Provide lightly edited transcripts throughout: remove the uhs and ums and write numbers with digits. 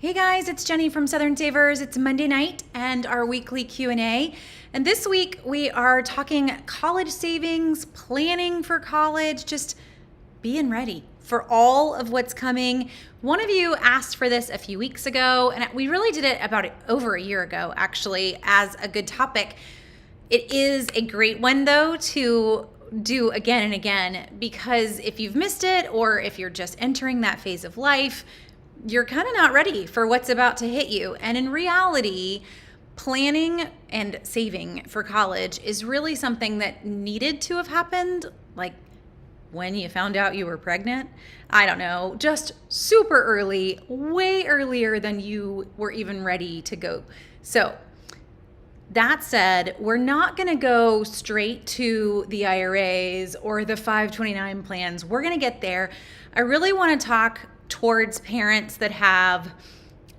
Hey guys, it's Jenny from Southern Savers. It's Monday night and our weekly Q&A. And this week we are talking college savings, planning for college, just being ready for all of what's coming. One of you asked for this a few weeks ago, and we really did it about over a year ago, actually, as a good topic. It is a great one, though, to do again and again, because if you've missed it or if you're just entering that phase of life, you're kind of not ready for what's about to hit you. And in reality, planning and saving for college is really something that needed to have happened, like when you found out you were pregnant. I don't know, just super early, way earlier than you were even ready to go. So that said, we're not going to go straight to the IRAs or the 529 plans. We're going to get there. I really want to talk towards parents that have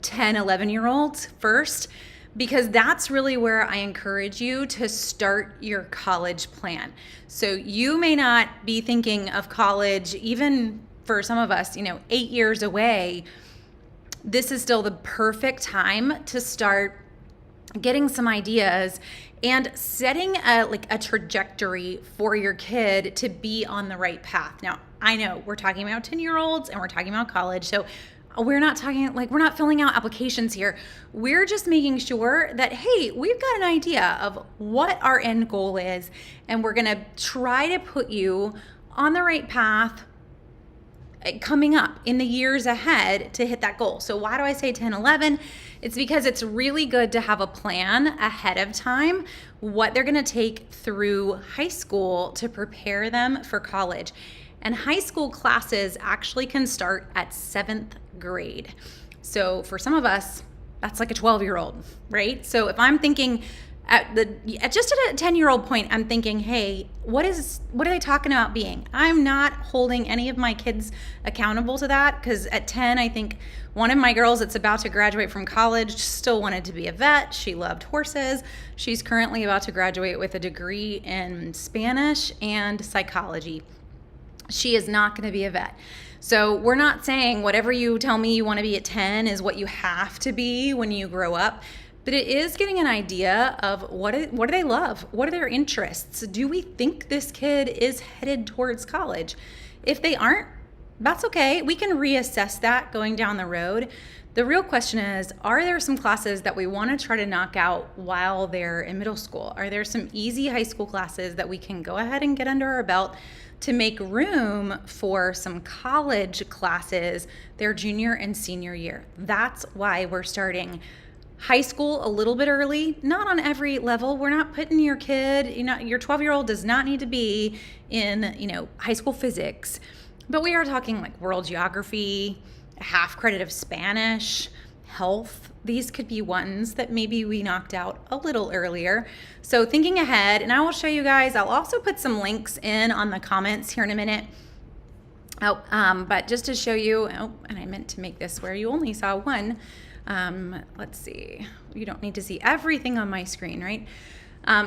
10, 11-year-olds first, because that's really where I encourage you to start your college plan. So you may not be thinking of college, even for some of us, 8 years away. This is still the perfect time to start getting some ideas and setting a trajectory for your kid to be on the right path. Now, I know we're talking about 10-year-olds and we're talking about college, so we're not filling out applications here. We're just making sure that, hey, we've got an idea of what our end goal is, and we're gonna try to put you on the right path coming up in the years ahead to hit that goal. So why do I say 10, 11? It's because it's really good to have a plan ahead of time, what they're gonna take through high school to prepare them for college. And high school classes actually can start at 7th grade. So for some of us, that's like a 12-year-old, right? So if I'm thinking at a 10-year-old point, I'm thinking, hey, what are they talking about being? I'm not holding any of my kids accountable to that, because at 10, I think one of my girls that's about to graduate from college still wanted to be a vet. She loved horses. She's currently about to graduate with a degree in Spanish and psychology. She is not going to be a vet. So we're not saying whatever you tell me you want to be at 10 is what you have to be when you grow up. But it is getting an idea of what do they love? What are their interests? Do we think this kid is headed towards college? If they aren't, that's okay. We can reassess that going down the road. The real question is, are there some classes that we want to try to knock out while they're in middle school? Are there some easy high school classes that we can go ahead and get under our belt to make room for some college classes their junior and senior year? That's why we're starting high school a little bit early, not on every level. We're not putting your kid, your 12-year-old does not need to be in, high school physics, but we are talking like world geography, a half credit of Spanish, health. These could be ones that maybe we knocked out a little earlier. So thinking ahead, and I will show you guys, I'll also put some links in on the comments here in a minute. But just to show you, and I meant to make this where you only saw one. Let's see, you don't need to see everything on my screen, right?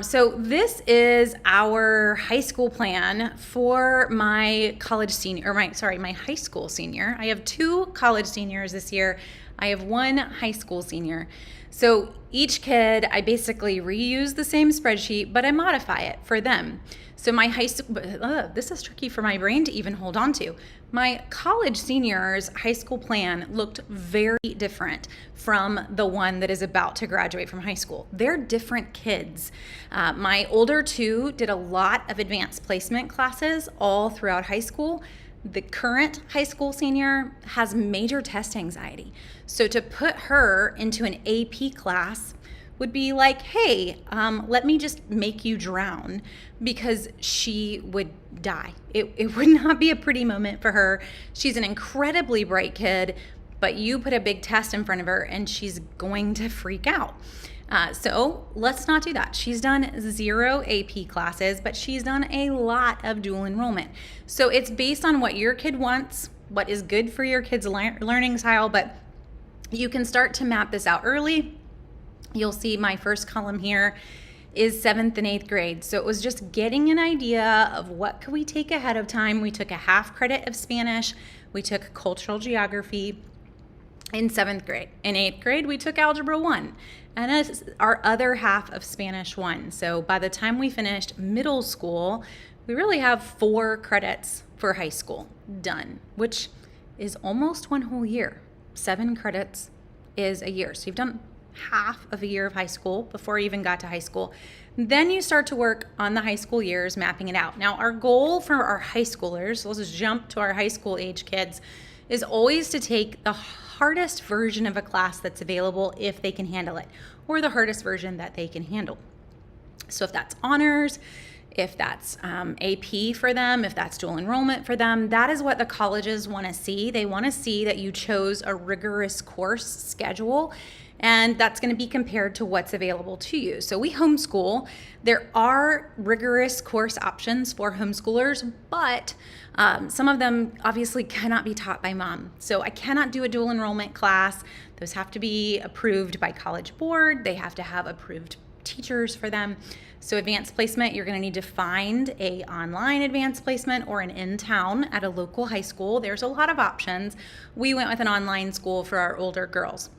So this is our high school plan for my my high school senior. I have 2 college seniors this year. I have 1 high school senior. So each kid, I basically reuse the same spreadsheet, but I modify it for them. So my this is tricky for my brain to even hold on to. My college seniors' high school plan looked very different from the one that is about to graduate from high school. They're different kids. My older 2 did a lot of advanced placement classes all throughout high school. The current high school senior has major test anxiety. So to put her into an AP class would be like, hey, let me just make you drown, because she would die. It would not be a pretty moment for her. She's an incredibly bright kid, but you put a big test in front of her and she's going to freak out. So let's not do that. She's done 0 AP classes, but she's done a lot of dual enrollment. So it's based on what your kid wants, what is good for your kid's learning style, but you can start to map this out early. You'll see my first column here is 7th and 8th grade. So it was just getting an idea of what could we take ahead of time. We took a half credit of Spanish. We took cultural geography. in 7th grade. In 8th grade, we took Algebra 1 and our other half of Spanish 1. So by the time we finished middle school, we really have 4 credits for high school done, which is almost one whole year. 7 credits is a year. So you've done half of a year of high school before you even got to high school. Then you start to work on the high school years, mapping it out. Now, our goal for our high schoolers, so let's just jump to our high school age kids, is always to take the hardest version of a class that's available if they can handle it, or the hardest version that they can handle. So if that's honors, if that's AP for them, if that's dual enrollment for them, that is what the colleges want to see. They want to see that you chose a rigorous course schedule, and that's going to be compared to what's available to you. So we homeschool. There are rigorous course options for homeschoolers, but some of them obviously cannot be taught by mom. So I cannot do a dual enrollment class. Those have to be approved by College Board. They have to have approved teachers for them. So advanced placement, you're going to need to find a online advanced placement or an in-town at a local high school. There's a lot of options. We went with an online school for our older girls.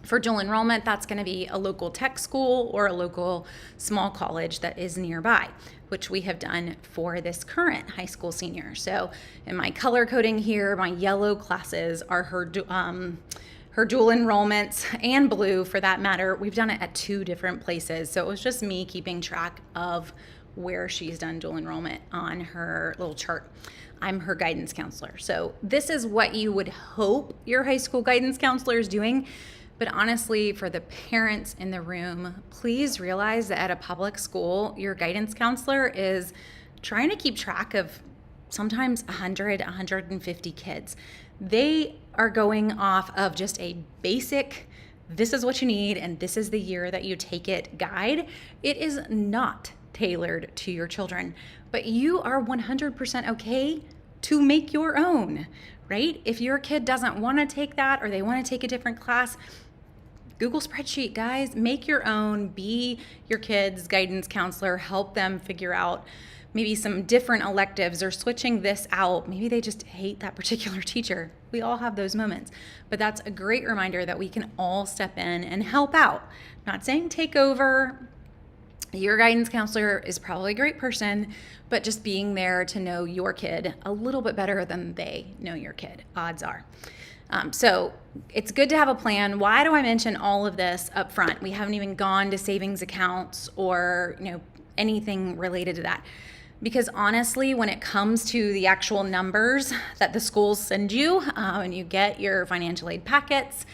For dual enrollment, that's going to be a local tech school or a local small college that is nearby, which we have done for this current high school senior. So in my color coding here, my yellow classes are her dual enrollments, and blue for that matter. We've done it at 2 different places. So it was just me keeping track of where she's done dual enrollment on her little chart. I'm her guidance counselor. So this is what you would hope your high school guidance counselor is doing. But honestly, for the parents in the room, please realize that at a public school, your guidance counselor is trying to keep track of sometimes 100, 150 kids. They are going off of just a basic, this is what you need and this is the year that you take it guide. It is not tailored to your children, but you are 100% okay to make your own, right? If your kid doesn't want to take that or they want to take a different class, Google spreadsheet, guys, make your own, be your kid's guidance counselor, help them figure out maybe some different electives or switching this out. Maybe they just hate that particular teacher. We all have those moments, but that's a great reminder that we can all step in and help out. Not saying take over. Your guidance counselor is probably a great person, but just being there to know your kid a little bit better than they know your kid, odds are. So it's good to have a plan. Why do I mention all of this up front? We haven't even gone to savings accounts or anything related to that. Because honestly, when it comes to the actual numbers that the schools send you and you get your financial aid packets,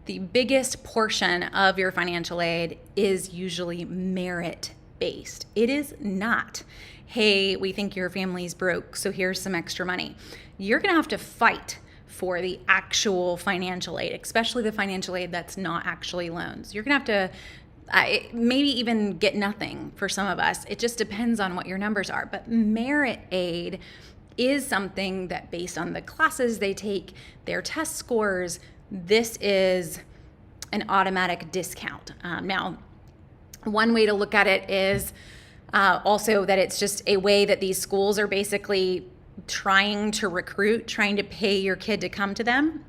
the biggest portion of your financial aid is usually merit-based. It is not, hey, we think your family's broke, so here's some extra money. You're gonna have to fight for the actual financial aid, especially the financial aid that's not actually loans. You're gonna have to maybe even get nothing for some of us. It just depends on what your numbers are. But merit aid is something that based on the classes they take, their test scores, this is an automatic discount. Now, one way to look at it is also that it's just a way that these schools are basically trying to recruit, trying to pay your kid to come to them,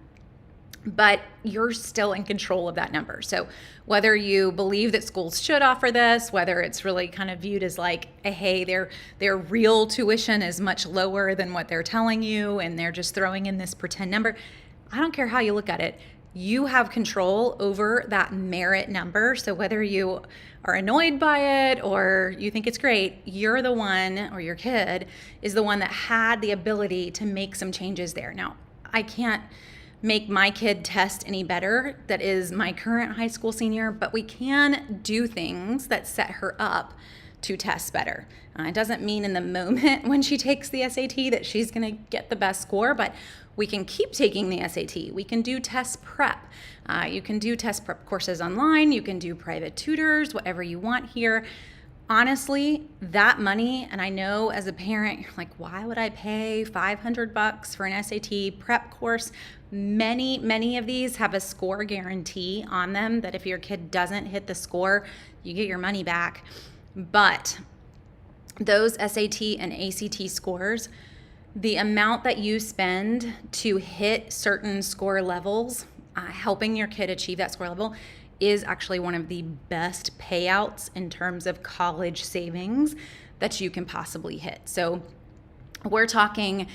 but you're still in control of that number. So whether you believe that schools should offer this, whether it's really kind of viewed as like, hey, their real tuition is much lower than what they're telling you and they're just throwing in this pretend number, I don't care how you look at it. You have control over that merit number. So whether you are annoyed by it or you think it's great, you're the one, or your kid is the one that had the ability to make some changes there. Now, I can't make my kid test any better that is my current high school senior, but we can do things that set her up to test better. It doesn't mean in the moment when she takes the SAT that she's gonna get the best score, but we can keep taking the SAT. We can do test prep. You can do test prep courses online. You can do private tutors, whatever you want here. Honestly, that money, and I know as a parent, you're like, why would I pay $500 for an SAT prep course? Many of these have a score guarantee on them that if your kid doesn't hit the score, you get your money back. But those SAT and ACT scores, the amount that you spend to hit certain score levels helping your kid achieve that score level is actually one of the best payouts in terms of college savings that you can possibly hit. So we're talking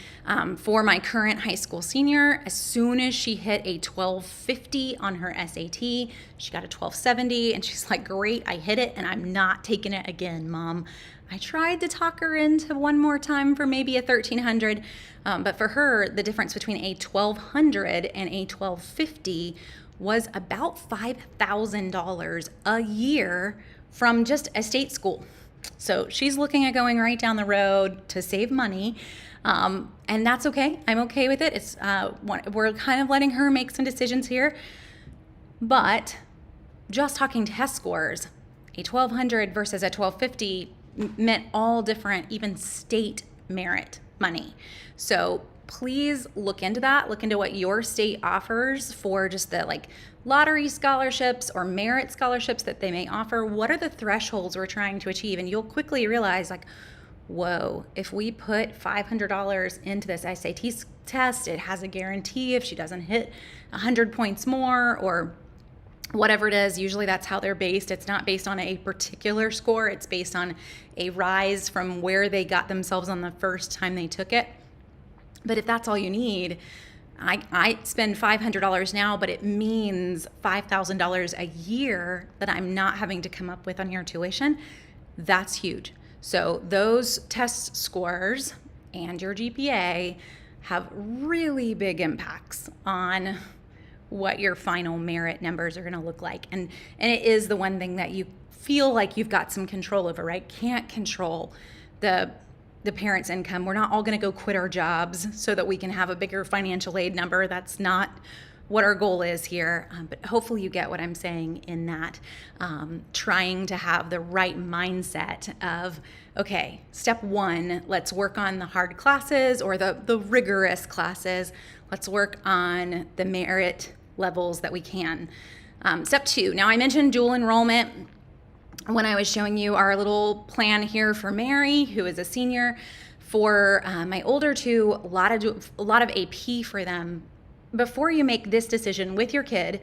for my current high school senior, as soon as she hit a 1250 on her SAT, she got a 1270, and she's like, great, I hit it, and I'm not taking it again, Mom. I tried to talk her into one more time for maybe a 1300, but for her, the difference between a 1200 and a 1250 was about $5,000 a year from just a state school. So she's looking at going right down the road to save money, and that's okay. I'm okay with it. It's we're kind of letting her make some decisions here, but just talking test scores, a 1200 versus a 1250 meant all different, even state merit money. So please look into that. Look into what your state offers for just the lottery scholarships or merit scholarships that they may offer. What are the thresholds we're trying to achieve? And you'll quickly realize whoa, if we put $500 into this SAT test, it has a guarantee if she doesn't hit 100 points more or whatever it is. Usually that's how they're based. It's not based on a particular score. It's based on a rise from where they got themselves on the first time they took it. But if that's all you need, I spend $500 now, but it means $5,000 a year that I'm not having to come up with on your tuition. That's huge. So those test scores and your GPA have really big impacts on what your final merit numbers are going to look like. And it is the one thing that you feel like you've got some control over, right? Can't control the parents' income. We're not all going to go quit our jobs so that we can have a bigger financial aid number. That's not what our goal is here. But hopefully you get what I'm saying in that, trying to have the right mindset of, okay, step one, let's work on the hard classes or the rigorous classes. Let's work on the merit levels that we can. Step two, now I mentioned dual enrollment when I was showing you our little plan here for Mary, who is a senior. For my older two, a lot of AP for them. Before you make this decision with your kid,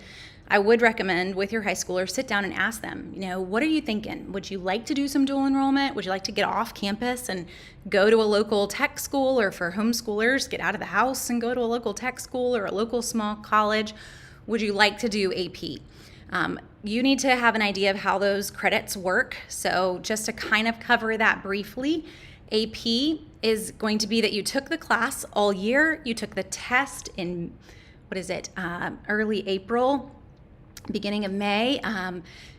I would recommend with your high schooler, sit down and ask them, what are you thinking? Would you like to do some dual enrollment? Would you like to get off campus and go to a local tech school, or for homeschoolers, get out of the house and go to a local tech school or a local small college? Would you like to do AP? You need to have an idea of how those credits work. So just to kind of cover that briefly, AP is going to be that you took the class all year, you took the test in, early April, beginning of May.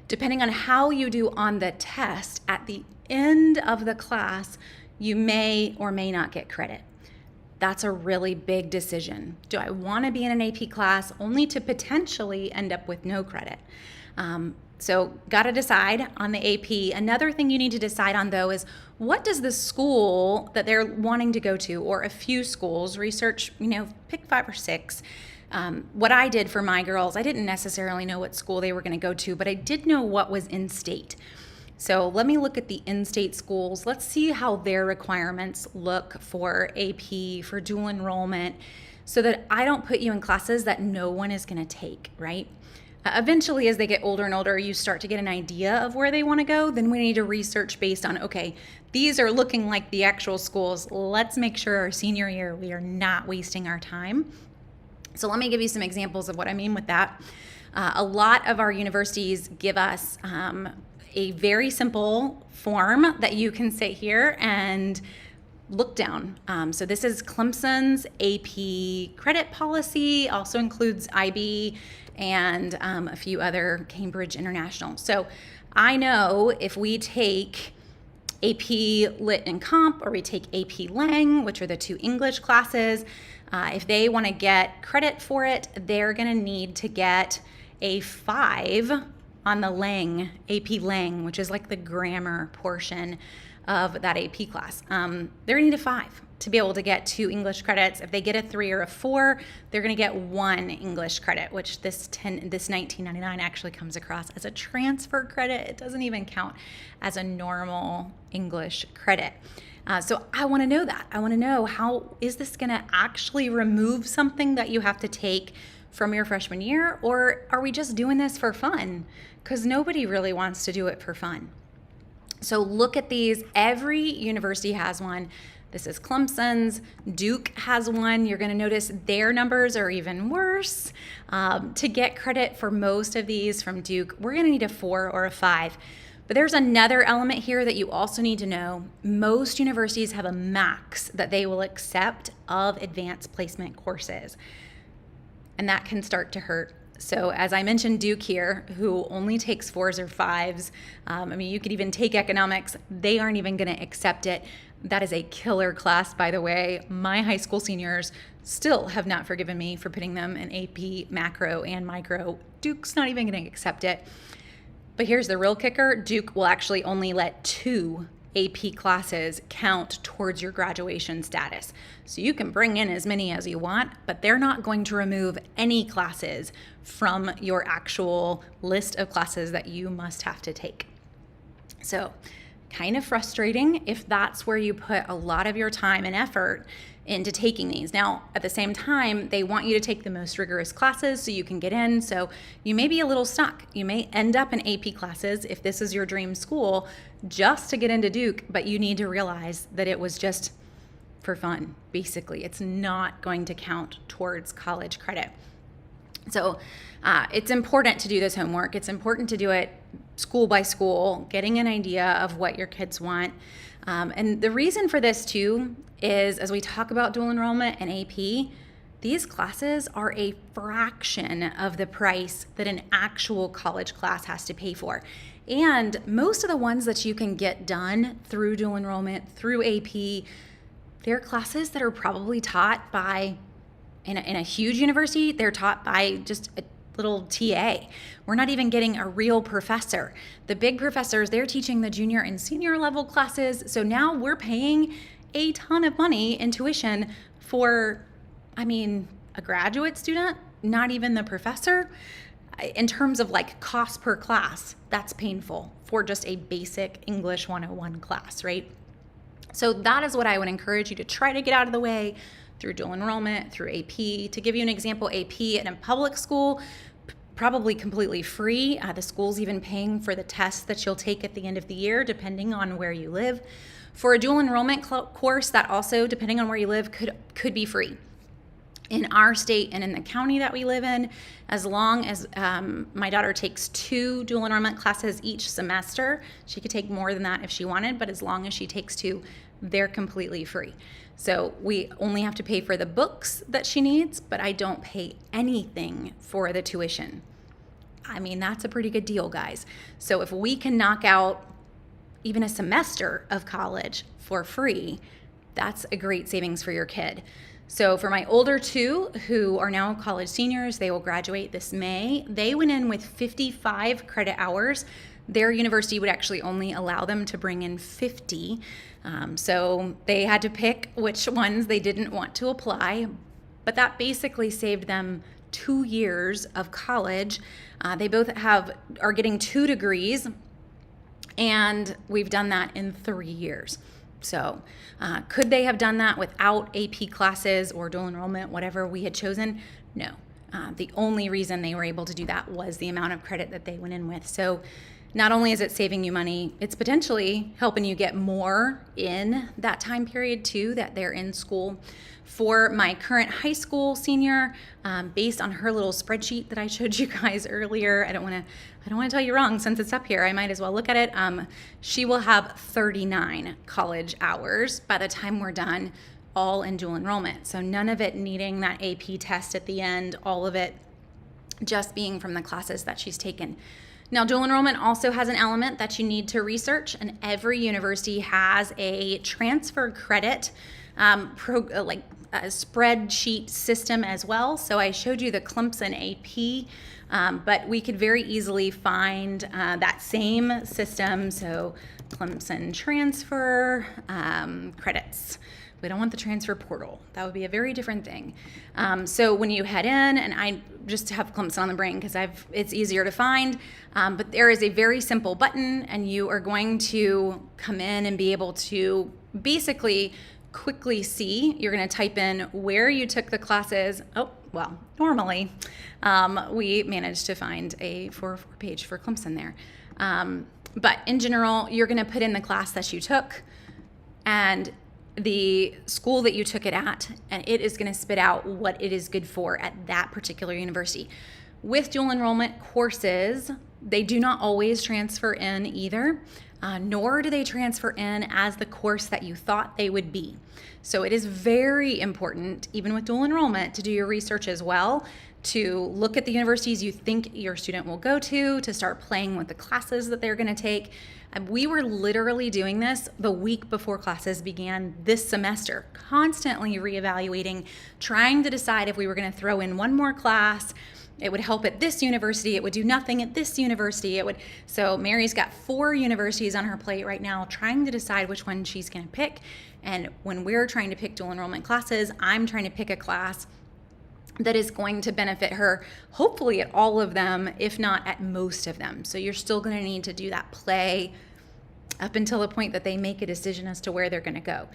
Depending on how you do on the test, at the end of the class, you may or may not get credit. That's a really big decision. Do I want to be in an AP class only to potentially end up with no credit? So got to decide on the AP. Another thing you need to decide on, though, is what does the school that they're wanting to go to, or a few schools, research, pick 5 or 6. What I did for my girls, I didn't necessarily know what school they were going to go to, but I did know what was in state. So let me look at the in-state schools. Let's see how their requirements look for AP, for dual enrollment, so that I don't put you in classes that no one is going to take, right? Eventually, as they get older and older, you start to get an idea of where they want to go. Then we need to research based on, okay, these are looking like the actual schools. Let's make sure our senior year we are not wasting our time. So let me give you some examples of what I mean with that. A lot of our universities give us a very simple form that you can sit here and look down. So this is Clemson's AP credit policy, also includes IB and a few other Cambridge International. So I know if we take AP Lit and Comp, or we take AP Lang, which are the 2 English classes, if they want to get credit for it, they're going to need to get a 5 on the Lang, AP Lang, which is like the grammar portion of that AP class. They're going to need a 5 to be able to get 2 English credits. If they get a 3 or a 4, they're going to get 1 English credit, which this $19.99 actually comes across as a transfer credit. It doesn't even count as a normal English credit. So I want to know that. I want to know, how is this going to actually remove something that you have to take from your freshman year, or are we just doing this for fun? Because nobody really wants to do it for fun. So look at these. Every university has one. This is Clemson's. Duke has one. You're going to notice their numbers are even worse. To get credit for most of these from Duke, we're going to need a 4 or a 5. But there's another element here that you also need to know. Most universities have a max that they will accept of advanced placement courses, and that can start to hurt. So as I mentioned, Duke here, who only takes 4s or 5s, you could even take economics, they aren't even going to accept it. That is a killer class, by the way. My high school seniors still have not forgiven me for putting them in AP, macro, and micro. Duke's not even going to accept it. But here's the real kicker. Duke will actually only let 2 AP classes count towards your graduation status. So you can bring in as many as you want, but they're not going to remove any classes from your actual list of classes that you must have to take. So kind of frustrating if that's where you put a lot of your time and effort into taking these. Now, at the same time, they want you to take the most rigorous classes so you can get in. So you may be a little stuck. You may end up in AP classes if this is your dream school just to get into Duke, but you need to realize that it was just for fun, basically. It's not going to count towards college credit. So it's important to do this homework. It's important to do it school by school, getting an idea of what your kids want. And the reason for this too is, as we talk about dual enrollment and AP, these classes are a fraction of the price that an actual college class has to pay for. And most of the ones that you can get done through dual enrollment, through AP, they're classes that are probably taught by, in a huge university, they're taught by just a little TA. We're not even getting a real professor. The big professors, they're teaching the junior and senior level classes. So now we're paying a ton of money in tuition for, a graduate student, not even the professor. In terms of like cost per class, that's painful for just a basic English 101 class, right? So that is what I would encourage you to try to get out of the way through dual enrollment, through AP. To give you an example, AP in a public school, probably completely free. The school's even paying for the tests that you'll take at the end of the year, depending on where you live. For a dual enrollment course, that also, depending on where you live, could be free. In our state and in the county that we live in, as long as my daughter takes 2 dual enrollment classes each semester, she could take more than that if she wanted, but as long as she takes 2, they're completely free. So we only have to pay for the books that she needs, but I don't pay anything for the tuition. That's a pretty good deal, guys. So if we can knock out even a semester of college for free, that's a great savings for your kid. So for my older 2 who are now college seniors, they will graduate this May. They went in with 55 credit hours. Their university would actually only allow them to bring in 50. So they had to pick which ones they didn't want to apply, but that basically saved them 2 years of college. They both are getting 2 degrees, and we've done that in 3 years. So could they have done that without AP classes or dual enrollment, whatever we had chosen? No. The only reason they were able to do that was the amount of credit that they went in with. So not only is it saving you money, it's potentially helping you get more in that time period too that they're in school. For my current high school senior, based on her little spreadsheet that I showed you guys earlier, I don't want to tell you wrong since it's up here. I might as well look at it. She will have 39 college hours by the time we're done, all in dual enrollment. So none of it needing that AP test at the end, all of it just being from the classes that she's taken. Now, dual enrollment also has an element that you need to research, and every university has a transfer credit a spreadsheet system as well. So I showed you the Clemson AP, but we could very easily find that same system. So Clemson transfer credits. We don't want the transfer portal. That would be a very different thing. So when you head in, and I just have Clemson on the brain because it's easier to find, but there is a very simple button, and you are going to come in and be able to basically quickly see. You're going to type in where you took the classes. Oh, well, normally, we manage to find a 404 page for Clemson there. But in general, you're going to put in the class that you took and the school that you took it at, and it is going to spit out what it is good for at that particular university. With dual enrollment courses, they do not always transfer in either, nor do they transfer in as the course that you thought they would be. So it is very important, even with dual enrollment, to do your research as well, to look at the universities you think your student will go to start playing with the classes that they're going to take. We were literally doing this the week before classes began this semester, constantly reevaluating, trying to decide if we were going to throw in one more class. It would help at this university. It would do nothing at this university. So Mary's got 4 universities on her plate right now, trying to decide which one she's going to pick. And when we're trying to pick dual enrollment classes, I'm trying to pick a class that is going to benefit her, hopefully at all of them, if not at most of them. So you're still going to need to do that play up until the point that they make a decision as to where they're going to go.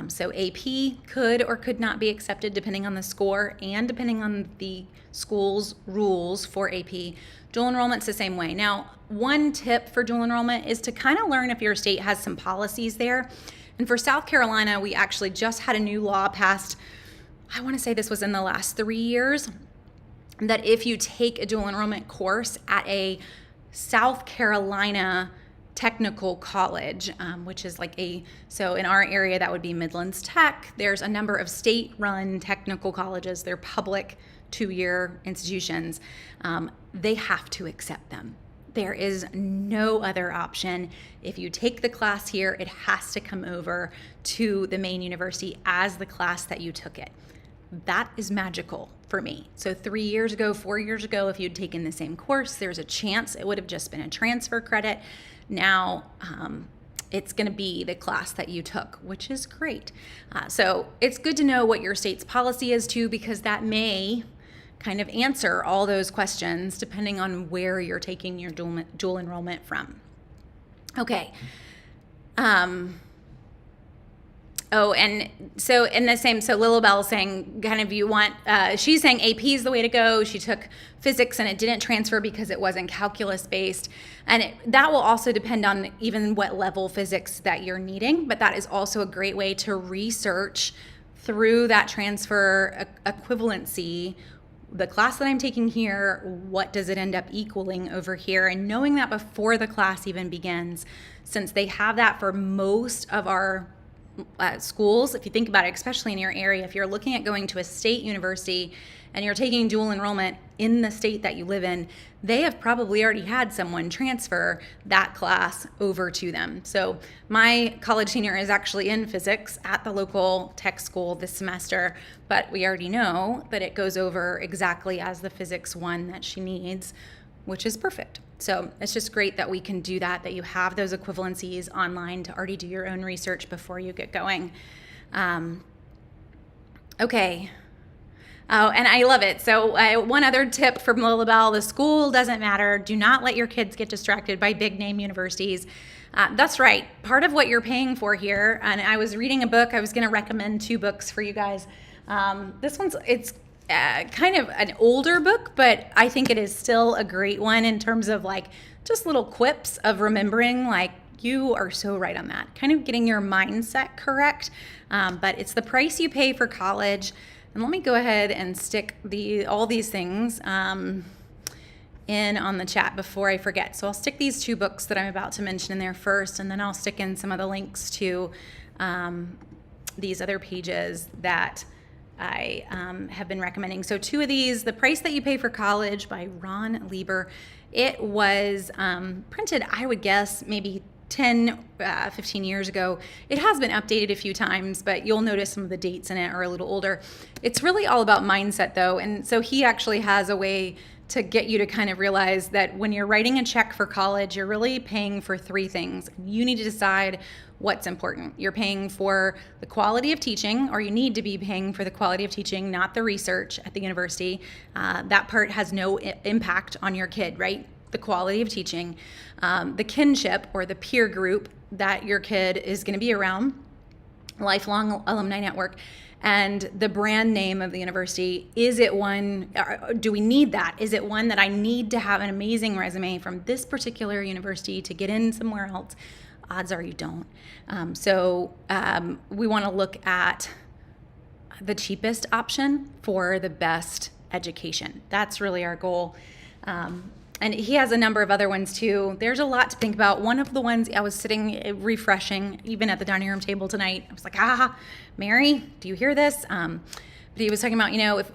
So AP could or could not be accepted depending on the score and depending on the school's rules for AP. Dual enrollment's the same way. Now, one tip for dual enrollment is to kind of learn if your state has some policies there. And for South Carolina, we actually just had a new law passed, I want to say this was in the last 3 years, that if you take a dual enrollment course at a South Carolina technical college, which is so in our area that would be Midlands Tech. There's a number of state-run technical colleges. They're public 2-year institutions. They have to accept them. There is no other option. If you take the class here, it has to come over to the main university as the class that you took it. That is magical for me. So 3 years ago, 4 years ago, if you'd taken the same course, there's a chance it would have just been a transfer credit. Now it's going to be the class that you took, which is great. So it's good to know what your state's policy is too, because that may kind of answer all those questions depending on where you're taking your dual enrollment from. Okay. So Lilibel's saying kind of she's saying AP is the way to go. She took physics and it didn't transfer because it wasn't calculus based. And that will also depend on even what level physics that you're needing, but that is also a great way to research through that transfer equivalency. The class that I'm taking here, what does it end up equaling over here? And knowing that before the class even begins, since they have that for most of our schools, if you think about it, especially in your area, if you're looking at going to a state university and you're taking dual enrollment in the state that you live in, they have probably already had someone transfer that class over to them. So my college senior is actually in physics at the local tech school this semester, but we already know that it goes over exactly as the physics one that she needs, which is perfect. So it's just great that we can do that you have those equivalencies online to already do your own research before you get going. Okay. Oh, and I love it. So one other tip from Lilibel, the school doesn't matter. Do not let your kids get distracted by big name universities. That's right. Part of what you're paying for here, and I was reading a book. I was going to recommend 2 books for you guys. It's kind of an older book, but I think it is still a great one in terms of just little quips of remembering, you are so right on that, kind of getting your mindset correct. But it's The Price You Pay for College. And let me go ahead and stick all these things in on the chat before I forget. So I'll stick these 2 books that I'm about to mention in there first, and then I'll stick in some of the links to these other pages that I have been recommending. So 2 of these, The Price That You Pay for College by Ron Lieber. It was printed, I would guess, maybe 10, 15 years ago. It has been updated a few times, but you'll notice some of the dates in it are a little older. It's really all about mindset though. And so he actually has a way to get you to kind of realize that when you're writing a check for college, you're really paying for 3 things. You need to decide what's important. You're paying for the quality of teaching, or you need to be paying for the quality of teaching, not the research at the university. That part has no impact on your kid, right? The quality of teaching, the kinship or the peer group that your kid is going to be around, Lifelong Alumni Network. And the brand name of the university, is it one, do we need that? Is it one that I need to have an amazing resume from this particular university to get in somewhere else? Odds are you don't. We want to look at the cheapest option for the best education. That's really our goal. And he has a number of other ones too. There's a lot to think about. One of the ones I was sitting refreshing, even at the dining room table tonight, I was like, Mary, do you hear this? But he was talking about,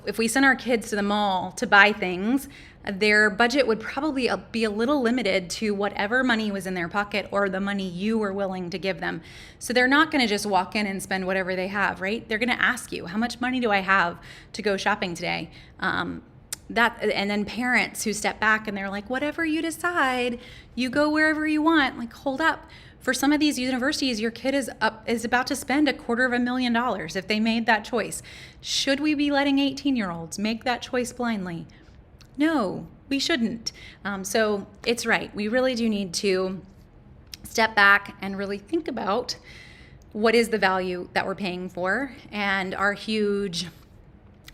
if we send our kids to the mall to buy things, their budget would probably be a little limited to whatever money was in their pocket or the money you were willing to give them. So they're not going to just walk in and spend whatever they have, right? They're going to ask you, how much money do I have to go shopping today? And then parents who step back and they're like, whatever you decide, you go wherever you want. Like, hold up. For some of these universities, your kid is about to spend $250,000 if they made that choice. Should we be letting 18-year-olds make that choice blindly? No, we shouldn't. So it's right. We really do need to step back and really think about what is the value that we're paying for, and our huge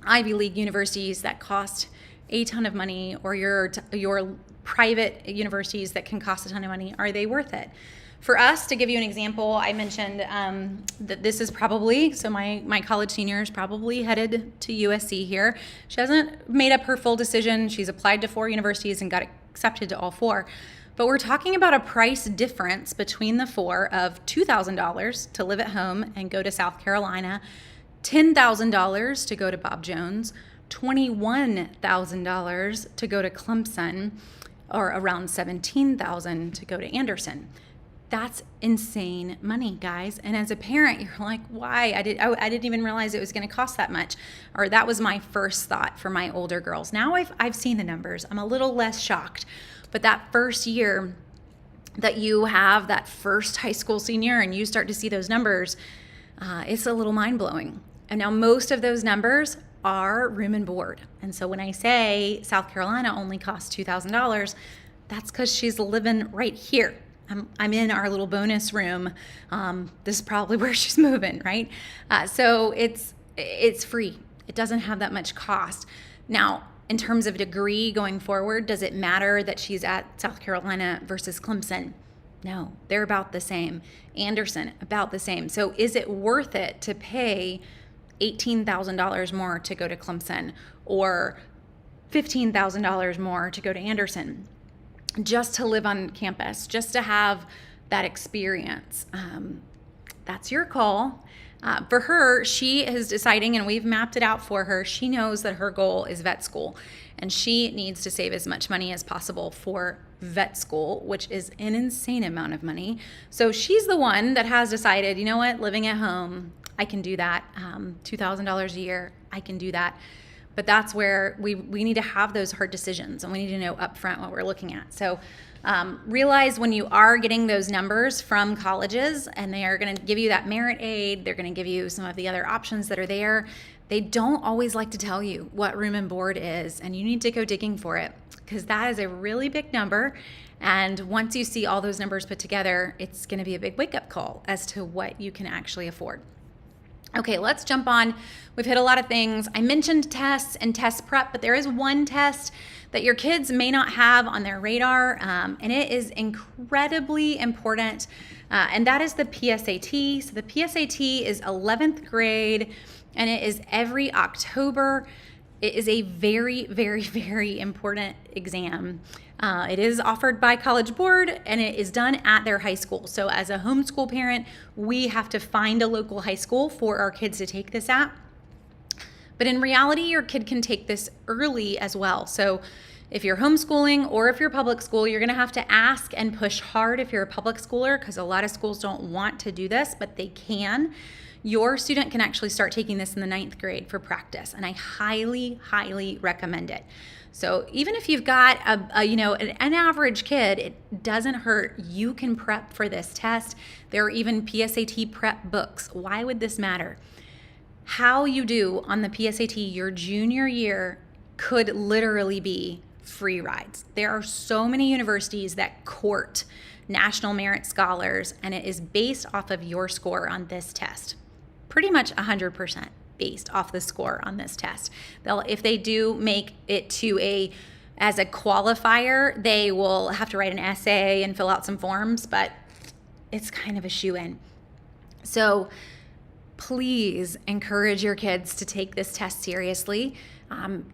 Ivy League universities that cost a ton of money, or your private universities that can cost a ton of money, are they worth it? For us, to give you an example, I mentioned that this is probably, so my college senior is probably headed to USC here. She hasn't made up her full decision. She's applied to 4 universities and got accepted to all 4. But we're talking about a price difference between the 4 of $2,000 to live at home and go to South Carolina, $10,000 to go to Bob Jones, $21,000 to go to Clemson, or around $17,000 to go to Anderson. That's insane money, guys. And as a parent, you're like, why? I didn't even realize it was going to cost that much. Or that was my first thought for my older girls. Now I've seen the numbers. I'm a little less shocked. But that first year that you have that first high school senior and you start to see those numbers, it's a little mind-blowing. And now most of those numbers are room and board. And so when I say South Carolina only costs $2,000, that's because she's living right here. I'm in our little bonus room. This is probably where she's moving, right? So it's free. It doesn't have that much cost. Now, in terms of degree going forward, does it matter that she's at South Carolina versus Clemson? No, they're about the same. Anderson, about the same. So is it worth it to pay $18,000 more to go to Clemson, or $15,000 more to go to Anderson, just to live on campus, just to have that experience? That's your call. For her, she is deciding, and we've mapped it out for her. She knows that her goal is vet school, and she needs to save as much money as possible for vet school, which is an insane amount of money. So she's the one that has decided, you know what, living at home, I can do that. $2,000 a year, I can do that. But that's where we need to have those hard decisions, and we need to know upfront what we're looking at. So realize when you are getting those numbers from colleges and they are going to give you that merit aid, they're going to give you some of the other options that are there. They don't always like to tell you what room and board is, and you need to go digging for it, because that is a really big number. And once you see all those numbers put together, it's going to be a big wake-up call as to what you can actually afford. Okay, let's jump on. We've hit a lot of things. I mentioned tests and test prep, but there is one test that your kids may not have on their radar, and it is incredibly important, and that is the PSAT. So the PSAT is 11th grade, and it is every October. It is a very, very, very important exam. It is offered by College Board, and it is done at their high school. So as a homeschool parent, we have to find a local high school for our kids to take this at. But in reality, your kid can take this early as well. So if you're homeschooling or if you're public school, you're going to have to ask and push hard if you're a public schooler, because a lot of schools don't want to do this, but they can. Your student can actually start taking this in the 9th grade for practice, and I highly, highly recommend it. So even if you've got an average kid, it doesn't hurt. You can prep for this test. There are even PSAT prep books. Why would this matter? How you do on the PSAT your junior year could literally be free rides. There are so many universities that court national merit scholars, and it is based off of your score on this test. pretty much 100% based off the score on this test. If they do make it to as a qualifier, they will have to write an essay and fill out some forms, but it's kind of a shoo-in. So please encourage your kids to take this test seriously.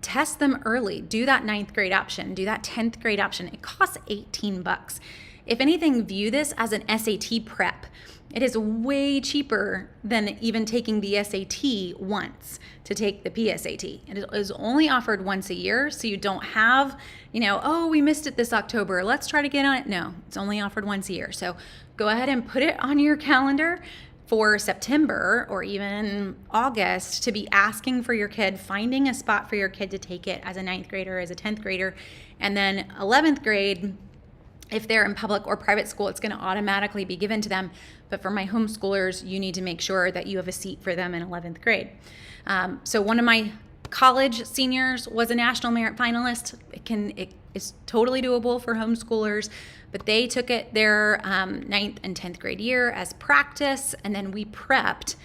Test them early. Do that 9th grade option. Do that 10th grade option. It costs $18. If anything, view this as an SAT prep. It is way cheaper than even taking the SAT once to take the PSAT. It is only offered once a year, so you don't have, oh, we missed it this October, let's try to get on it. No, it's only offered once a year. So go ahead and put it on your calendar for September or even August to be asking for your kid, finding a spot for your kid to take it as a 9th grader, as a 10th grader, and then 11th grade, if they're in public or private school, it's going to automatically be given to them. But for my homeschoolers, you need to make sure that you have a seat for them in 11th grade. So one of my college seniors was a national merit finalist. It is totally doable for homeschoolers, but they took it their 9th and 10th grade year as practice, and then we prepped,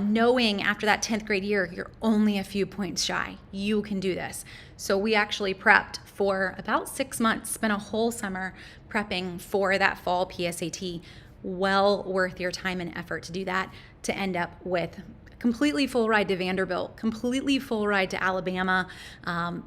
knowing after that 10th grade year, you're only a few points shy. You can do this. So we actually prepped for about 6 months, spent a whole summer prepping for that fall PSAT. Well worth your time and effort to do that, to end up with completely full ride to Vanderbilt, completely full ride to Alabama.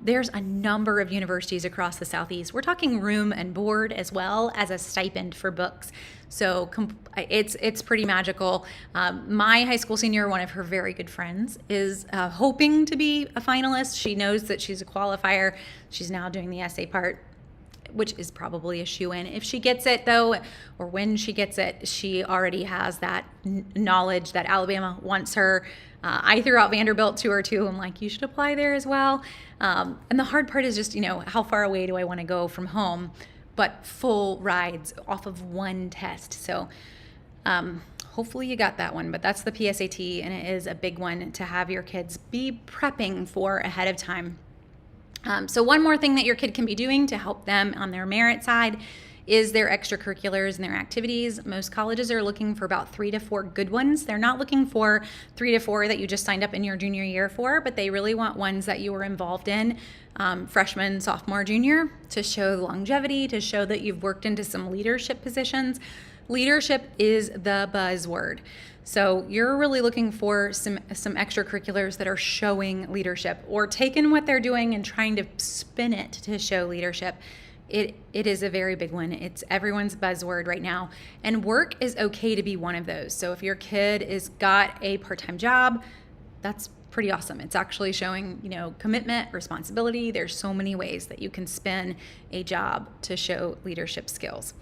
There's a number of universities across the Southeast. We're talking room and board as well as a stipend for books. So it's pretty magical. My high school senior, one of her very good friends, is hoping to be a finalist. She knows that she's a qualifier. She's now doing the essay part, which is probably a shoo-in. If she gets it though, or when she gets it, she already has that knowledge that Alabama wants her. I threw out Vanderbilt to her too. I'm like, you should apply there as well. And the hard part is just, how far away do I want to go from home? But full rides off of one test. So hopefully you got that one, but that's the PSAT, and it is a big one to have your kids be prepping for ahead of time. So one more thing that your kid can be doing to help them on their merit side is their extracurriculars and their activities. Most colleges are looking for about 3 to 4 good ones. They're not looking for 3 to 4 that you just signed up in your junior year for, but they really want ones that you were involved in freshman, sophomore, junior, to show longevity, to show that you've worked into some leadership positions. Leadership is the buzzword. So you're really looking for some extracurriculars that are showing leadership, or taking what they're doing and trying to spin it to show leadership. It is a very big one. It's everyone's buzzword right now. And work is okay to be one of those. So if your kid is got a part-time job, that's pretty awesome. It's actually showing, commitment, responsibility. There's so many ways that you can spin a job to show leadership skills.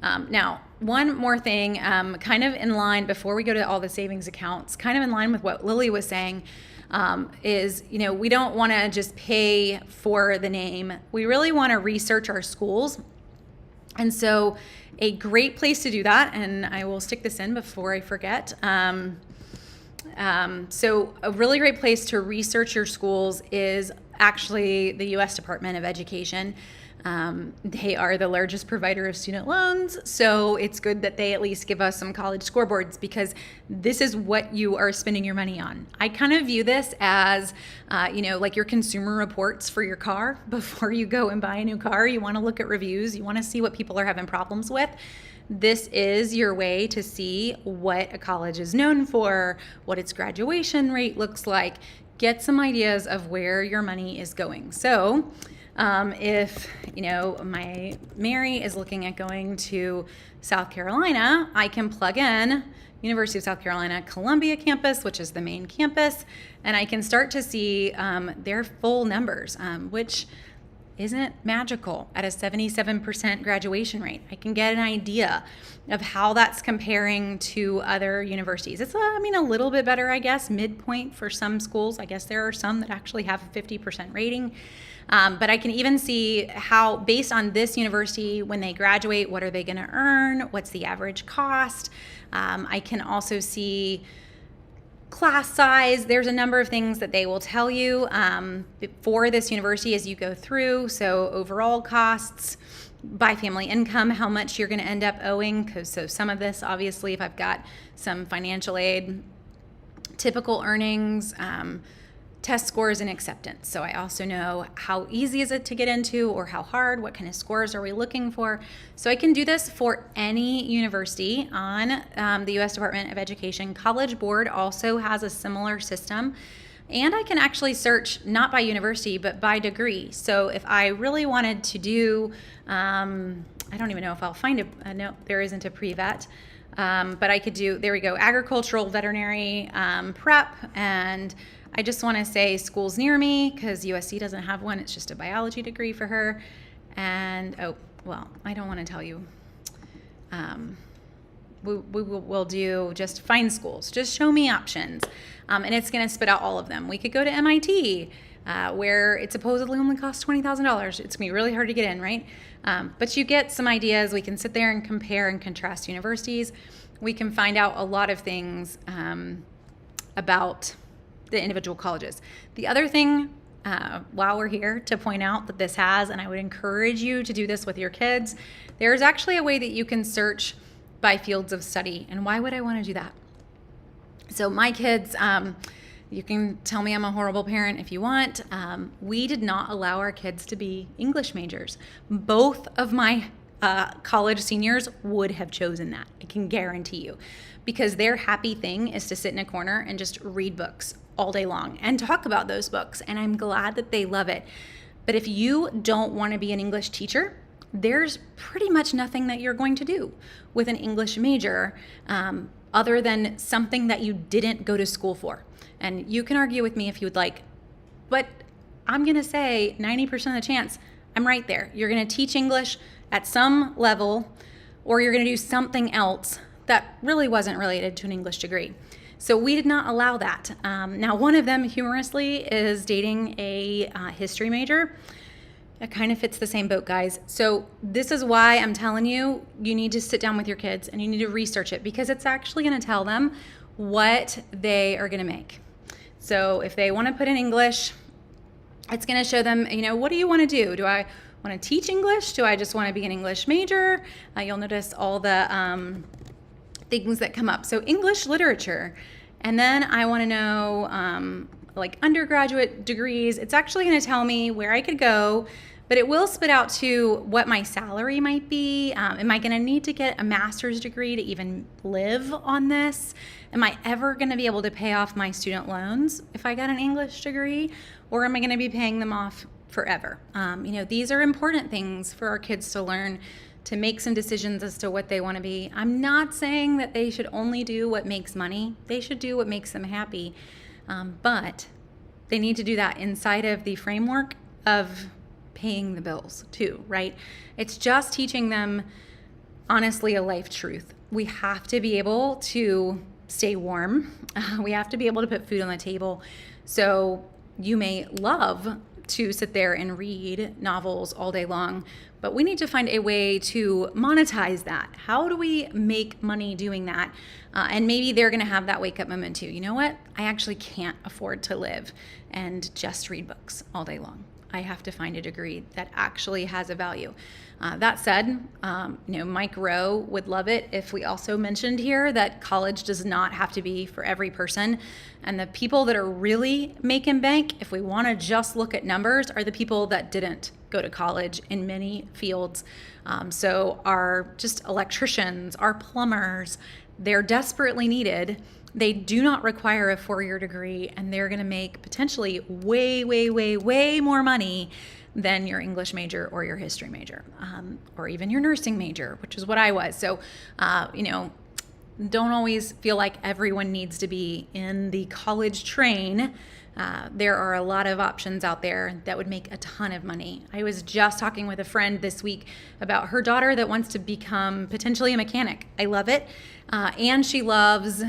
Now, one more thing, kind of in line before we go to all the savings accounts, kind of in line with what Lily was saying, is, we don't want to just pay for the name. We really want to research our schools. And so a great place to do that, and I will stick this in before I forget. So a really great place to research your schools is actually the U.S. Department of Education. They are the largest provider of student loans, so it's good that they at least give us some college scoreboards, because this is what you are spending your money on. I kind of view this as, like your consumer reports for your car. Before you go and buy a new car, you want to look at reviews. You want to see what people are having problems with. This is your way to see what a college is known for, what its graduation rate looks like, get some ideas of where your money is going. So if, my Mary is looking at going to South Carolina, I can plug in University of South Carolina Columbia campus, which is the main campus, and I can start to see their full numbers, which isn't magical at a 77% graduation rate. I can get an idea of how that's comparing to other universities. It's, a little bit better, I guess, midpoint for some schools. I guess there are some that actually have a 50% rating. But I can even see how, based on this university, when they graduate, what are they going to earn? What's the average cost? I can also see class size. There's a number of things that they will tell you for this university as you go through. So overall costs, by family income, how much you're going to end up owing. So some of this, obviously, if I've got some financial aid, typical earnings, test scores, and acceptance. So I also know how easy is it to get into or how hard, what kind of scores are we looking for. So I can do this for any university on the U.S. Department of Education. College Board also has a similar system. And I can actually search not by university, but by degree. So if I really wanted to do, I don't even know if I'll find no, there isn't a pre-vet. But I could do, there we go, agricultural, veterinary, prep, and I just want to say schools near me because USC doesn't have one. It's just a biology degree for her. And, oh, well, I don't want to tell you. We'll do just find schools. Just show me options. And it's going to spit out all of them. We could go to MIT, where it supposedly only costs $20,000. It's going to be really hard to get in, right? But you get some ideas. We can sit there and compare and contrast universities. We can find out a lot of things about the individual colleges. The other thing, while we're here, to point out that this has, and I would encourage you to do this with your kids, there's actually a way that you can search by fields of study. And why would I want to do that? So my kids, you can tell me I'm a horrible parent if you want. We did not allow our kids to be English majors. Both of my college seniors would have chosen that. I can guarantee you, because their happy thing is to sit in a corner and just read books all day long and talk about those books. And I'm glad that they love it. But if you don't want to be an English teacher, there's pretty much nothing that you're going to do with an English major other than something that you didn't go to school for. And you can argue with me if you would like, but I'm going to say 90% of the chance I'm right there. You're going to teach English at some level, or you're going to do something else that really wasn't related to an English degree. So we did not allow that. Now, one of them, humorously, is dating a history major. It kind of fits the same boat, guys. So this is why I'm telling you, you need to sit down with your kids and you need to research it, because it's actually going to tell them what they are going to make. So if they want to put in English, it's going to show them, what do you want to do? Do I want to teach English? Do I just want to be an English major? You'll notice all the things that come up. So English literature. And then I want to know like undergraduate degrees. It's actually going to tell me where I could go, but it will spit out to what my salary might be. Am I going to need to get a master's degree to even live on this? Am I ever going to be able to pay off my student loans if I got an English degree, or am I going to be paying them off forever? These are important things for our kids to learn, to make some decisions as to what they want to be. I'm not saying that they should only do what makes money. They should do what makes them happy. But they need to do that inside of the framework of paying the bills too, right? It's just teaching them, honestly, a life truth. We have to be able to stay warm. We have to be able to put food on the table. So you may love to sit there and read novels all day long, but we need to find a way to monetize that. How do we make money doing that? And maybe they're going to have that wake up moment too. You know what? I actually can't afford to live and just read books all day long. I have to find a degree that actually has a value. That said, Mike Rowe would love it if we also mentioned here that college does not have to be for every person. And the people that are really making bank, if we want to just look at numbers, are the people that didn't go to college in many fields. So our just electricians, our plumbers, they're desperately needed. They do not require a 4-year degree, and they're going to make potentially way, way, way, way more money than your English major or your history major, or even your nursing major, which is what I was. So, don't always feel like everyone needs to be in the college train. There are a lot of options out there that would make a ton of money. I was just talking with a friend this week about her daughter that wants to become potentially a mechanic. I love it. And she loves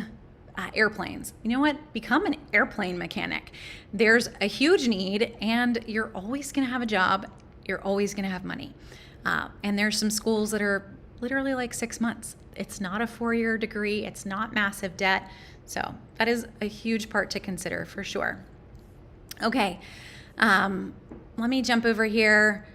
airplanes. You know what? Become an airplane mechanic. There's a huge need, and you're always going to have a job. You're always going to have money. And there's some schools that are literally like 6 months. It's not a 4-year degree. It's not massive debt. So that is a huge part to consider for sure. Okay. Let me jump over here.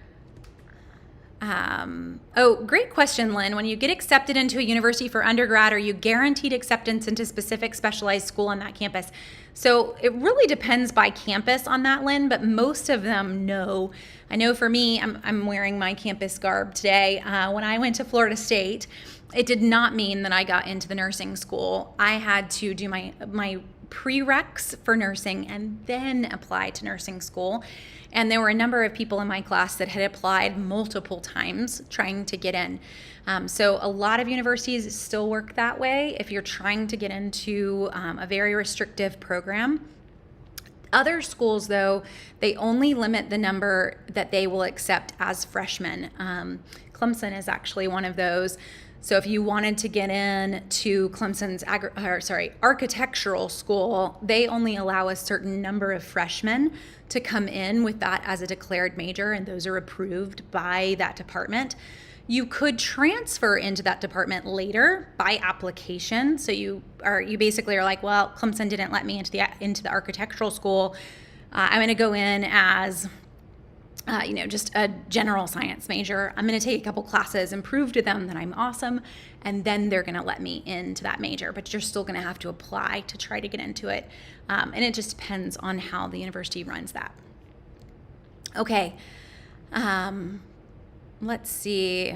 Great question, Lynn. When you get accepted into a university for undergrad, are you guaranteed acceptance into specific specialized school on that campus? So it really depends by campus on that, Lynn, but most of them, no. I know for me, I'm wearing my campus garb today. When I went to Florida State, it did not mean that I got into the nursing school. I had to do my prereqs for nursing and then apply to nursing school. And there were a number of people in my class that had applied multiple times trying to get in. So a lot of universities still work that way if you're trying to get into a very restrictive program. Other schools, though, they only limit the number that they will accept as freshmen. Clemson is actually one of those. So if you wanted to get in to Clemson's architectural school, they only allow a certain number of freshmen to come in with that as a declared major, and those are approved by that department. You could transfer into that department later by application. So you basically are like, well, Clemson didn't let me into the architectural school. I'm going to go in as just a general science major. I'm going to take a couple classes and prove to them that I'm awesome, and then they're going to let me into that major. But you're still going to have to apply to try to get into it. And it just depends on how the university runs that. Okay. Let's see.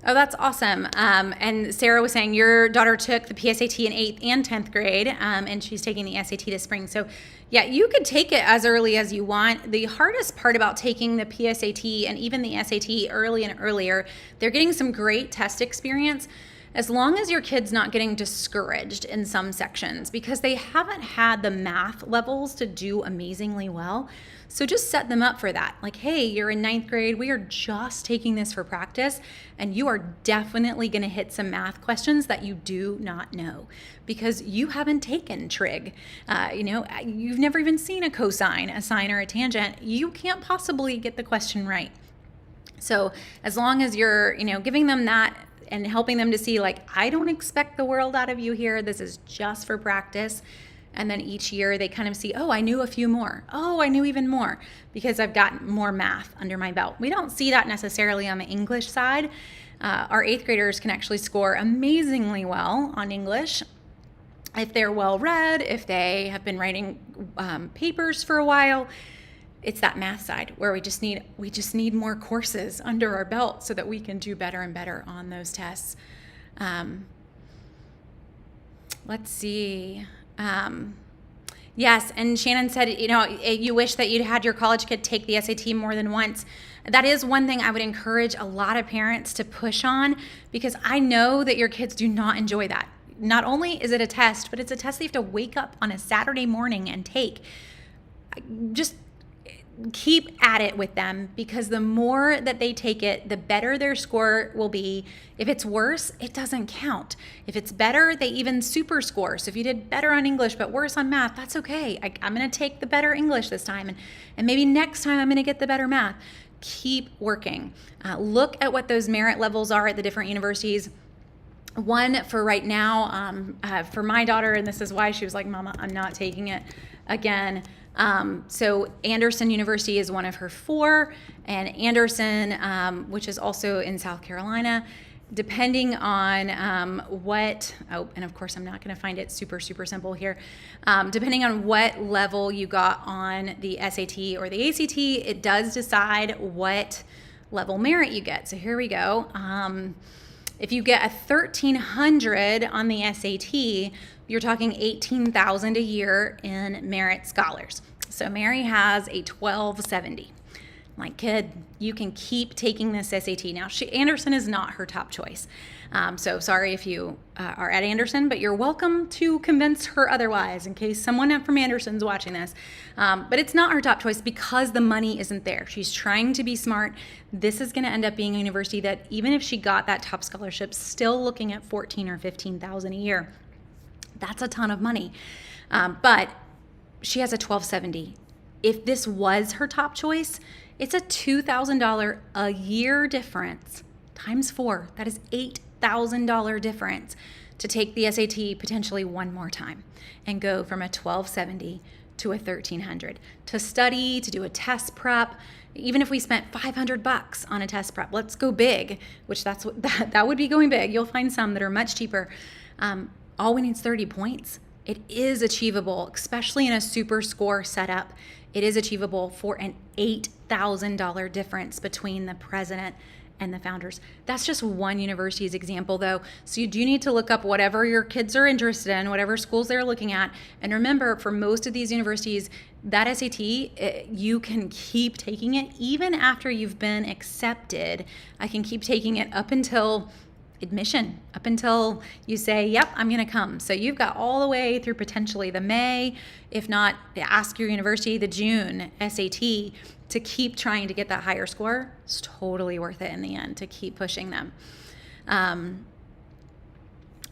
Oh, that's awesome. And Sarah was saying your daughter took the PSAT in 8th and 10th grade, and she's taking the SAT this spring. So yeah, you could take it as early as you want. The hardest part about taking the PSAT and even the SAT early and earlier, they're getting some great test experience as long as your kid's not getting discouraged in some sections because they haven't had the math levels to do amazingly well. So just set them up for that. Like, hey, you're in 9th grade. We are just taking this for practice, and you are definitely going to hit some math questions that you do not know because you haven't taken trig. You've never even seen a cosine, a sine, or a tangent. You can't possibly get the question right. So as long as you're, giving them that and helping them to see, like, I don't expect the world out of you here. This is just for practice. And then each year they kind of see, oh, I knew a few more. Oh, I knew even more because I've got more math under my belt. We don't see that necessarily on the English side. Our 8th graders can actually score amazingly well on English if they're well read, if they have been writing papers for a while. It's that math side where we just need more courses under our belt so that we can do better and better on those tests. Let's see. Yes, and Shannon said, you wish that you'd had your college kid take the SAT more than once. That is one thing I would encourage a lot of parents to push on because I know that your kids do not enjoy that. Not only is it a test, but it's a test that you have to wake up on a Saturday morning and take. Just keep at it with them because the more that they take it, the better their score will be. If it's worse, it doesn't count. If it's better, they even super score. So if you did better on English but worse on math, that's okay. I'm going to take the better English this time, and maybe next time I'm going to get the better math. Keep working. Look at what those merit levels are at the different universities. One for right now, for my daughter, and this is why she was like, Mama, I'm not taking it again. So Anderson University is one of her 4, and Anderson, which is also in South Carolina, depending on and of course I'm not going to find it super simple here. Depending on what level you got on the SAT or the ACT, it does decide what level merit you get. So here we go. If you get a 1,300 on the SAT, you're talking $18,000 a year in merit scholars. So Mary has a 1270. My kid, you can keep taking this SAT. Now, Anderson is not her top choice. So sorry if you are at Anderson, but you're welcome to convince her otherwise in case someone from Anderson's watching this. But it's not her top choice because the money isn't there. She's trying to be smart. This is going to end up being a university that even if she got that top scholarship, still looking at $14,000 or $15,000 a year. That's a ton of money. But she has a 1270. If this was her top choice, it's a $2,000 a year difference times 4. That is $8,000 difference to take the SAT potentially one more time and go from a 1270 to a 1,300. To study, to do a test prep, Even if we spent $500 on a test prep, let's go big, which that would be going big. You'll find some that are much cheaper. All we need is 30 points. It is achievable, especially in a super score setup. It is achievable for an $8,000 difference between the president and the founders. That's just one university's example, though. So you do need to look up whatever your kids are interested in, whatever schools they're looking at. And remember, for most of these universities, that SAT, you can keep taking it even after you've been accepted. I can keep taking it up until admission, up until you say, yep, I'm going to come. So you've got all the way through potentially the May, if not ask your university, the June SAT to keep trying to get that higher score. It's totally worth it in the end to keep pushing them.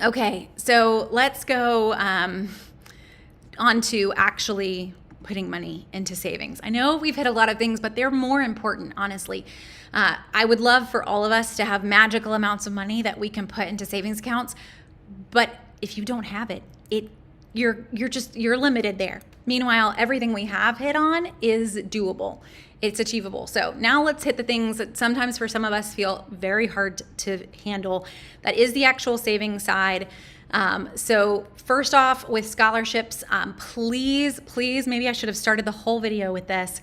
Okay, so let's go on to actually putting money into savings. I know we've hit a lot of things, but they're more important, honestly. I would love for all of us to have magical amounts of money that we can put into savings accounts, but if you don't have it, you're limited there. Meanwhile, everything we have hit on is doable. It's achievable. So now let's hit the things that sometimes for some of us feel very hard to handle. That is the actual savings side. So first off, with scholarships, please, maybe I should have started the whole video with this.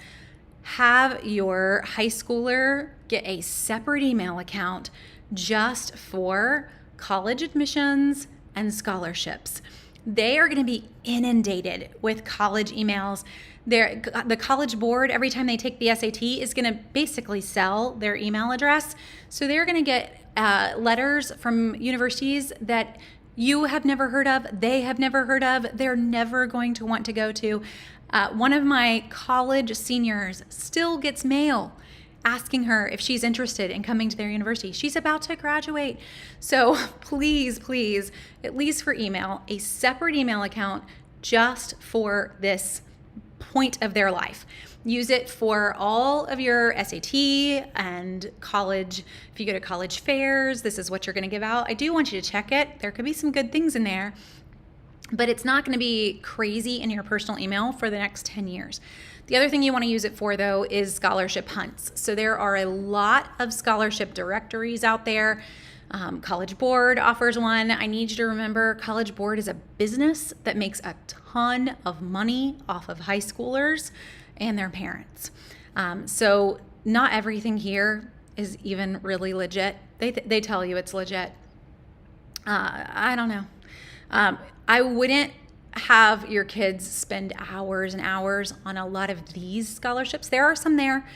Have your high schooler get a separate email account just for college admissions and scholarships. They are going to be inundated with college emails. The College Board, every time they take the SAT, is going to basically sell their email address. So they're going to get letters from universities that you have never heard of, they have never heard of, they're never going to want to go to. One of my college seniors still gets mail asking her if she's interested in coming to their university. She's about to graduate. So please, at least for email, a separate email account just for this point of their life. Use it for all of your SAT and college. If you go to college fairs, this is what you're going to give out. I do want you to check it. There could be some good things in there, but it's not going to be crazy in your personal email for the next 10 years. The other thing you want to use it for, though, is scholarship hunts. So there are a lot of scholarship directories out there. College Board offers one. I need you to remember College Board is a business that makes a ton of money off of high schoolers and their parents. So not everything here is even really legit. They tell you it's legit. I don't know. I wouldn't have your kids spend hours and hours on a lot of these scholarships. There are some there,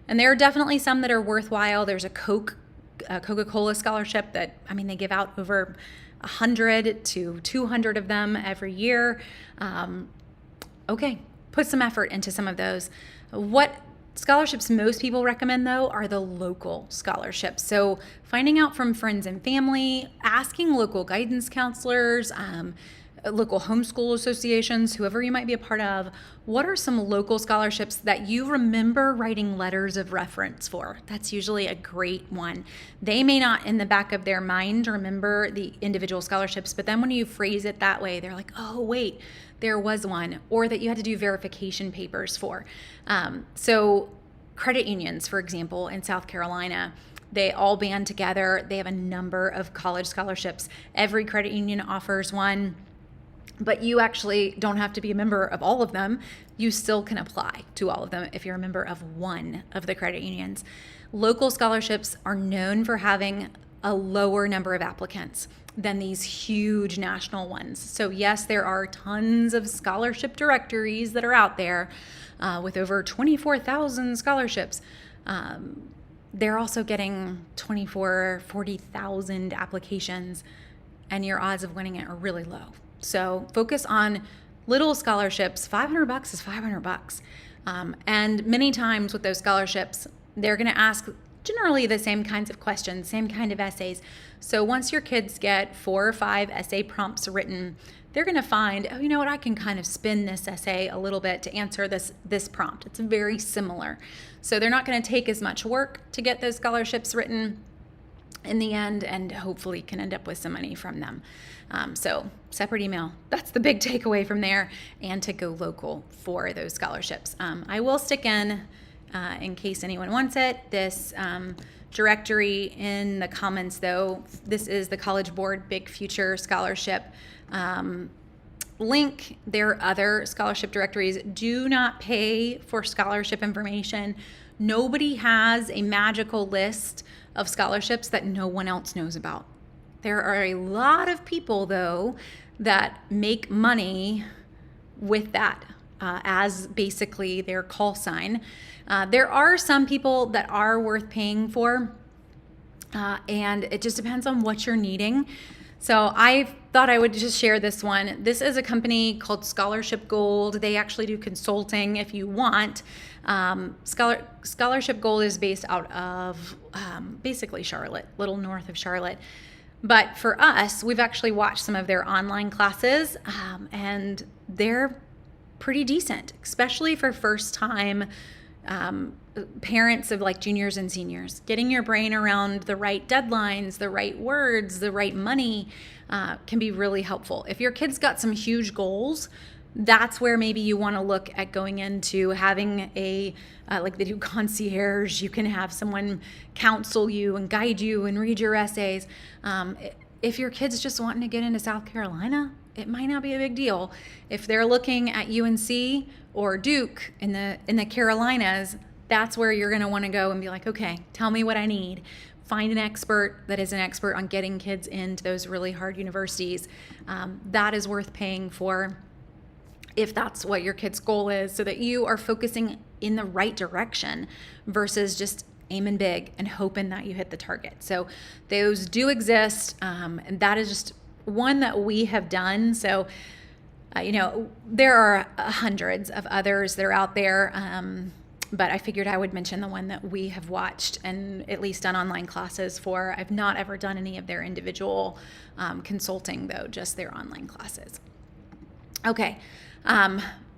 and there are definitely some that are worthwhile. There's a Coca-Cola scholarship that, they give out over 100 to 200 of them every year. Okay, put some effort into some of those. What scholarships most people recommend, though, are the local scholarships. So finding out from friends and family, asking local guidance counselors, local homeschool associations, whoever you might be a part of, what are some local scholarships that you remember writing letters of reference for? That's usually a great one. They may not in the back of their mind remember the individual scholarships, but then when you phrase it that way, they're like, oh, wait, there was one, or that you had to do verification papers for. So credit unions, for example, in South Carolina, they all band together. They have a number of college scholarships. Every credit union offers one. But you actually don't have to be a member of all of them. You still can apply to all of them if you're a member of one of the credit unions. Local scholarships are known for having a lower number of applicants than these huge national ones. So yes, there are tons of scholarship directories that are out there with over 24,000 scholarships. They're also getting 40,000 applications, and your odds of winning it are really low. So focus on little scholarships. $500 is $500. And many times with those scholarships, they're going to ask generally the same kinds of questions, same kind of essays. So once your kids get 4 or 5 essay prompts written, they're going to find, oh, you know what, I can kind of spin this essay a little bit to answer this prompt. It's very similar. So they're not going to take as much work to get those scholarships written in the end, and hopefully can end up with some money from them. So separate email, that's the big takeaway from there, and to go local for those scholarships. I will stick in in case anyone wants it. This directory in the comments, though, this is the College Board Big Future Scholarship link. There are other scholarship directories. Do not pay for scholarship information. Nobody has a magical list of scholarships that no one else knows about. There are a lot of people, though, that make money with that as basically their call sign. There are some people that are worth paying for, and it just depends on what you're needing. So I thought I would just share this one. This is a company called Scholarship Gold. They actually do consulting if you want. Scholarship Gold is based out of basically Charlotte, little north of Charlotte. But for us, we've actually watched some of their online classes, and they're pretty decent, especially for first time parents of like juniors and seniors. Getting your brain around the right deadlines, the right words, the right money can be really helpful. If your kid's got some huge goals, that's where maybe you want to look at going into having a, like they do concierge. You can have someone counsel you and guide you and read your essays. If your kid's just wanting to get into South Carolina, it might not be a big deal. If they're looking at UNC or Duke in the Carolinas, that's where you're going to want to go and be like, okay, tell me what I need. Find an expert that is an expert on getting kids into those really hard universities. That is worth paying for if that's what your kid's goal is, so that you are focusing in the right direction versus just aiming big and hoping that you hit the target. So those do exist, and that is just one that we have done. So, there are hundreds of others that are out there, but I figured I would mention the one that we have watched and at least done online classes for. I've not ever done any of their individual consulting, though, just their online classes. Okay,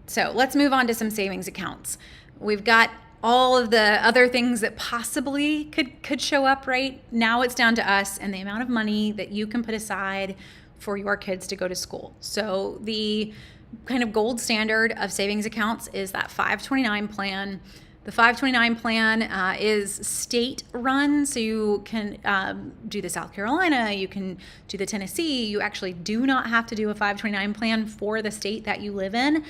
so let's move on to some savings accounts. We've got all of the other things that possibly could show up. Right now it's down to us and the amount of money that you can put aside for your kids to go to school. So the kind of gold standard of savings accounts is that 529 plan. The 529 plan is state run, so you can do the South Carolina, you can do the Tennessee. You actually do not have to do a 529 plan for the state that you live in,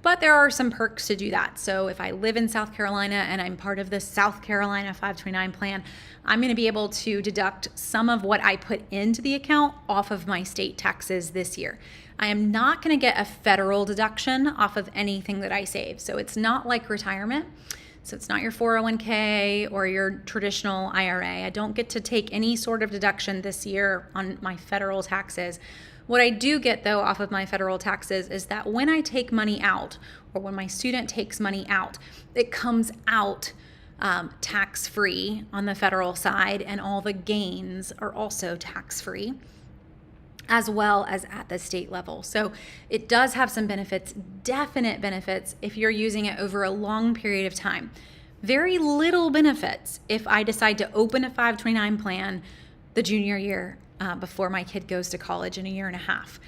but there are some perks to do that. So if I live in South Carolina and I'm part of the South Carolina 529 plan, I'm going to be able to deduct some of what I put into the account off of my state taxes this year. I am not going to get a federal deduction off of anything that I save. So it's not like retirement. So it's not your 401k or your traditional IRA. I don't get to take any sort of deduction this year on my federal taxes. What I do get, though, off of my federal taxes is that when I take money out, or when my student takes money out, it comes out tax-free on the federal side, and all the gains are also tax-free, as well as at the state level. So it does have some benefits, definite benefits, if you're using it over a long period of time. Very little benefits if I decide to open a 529 plan the junior year before my kid goes to college in a year and a half.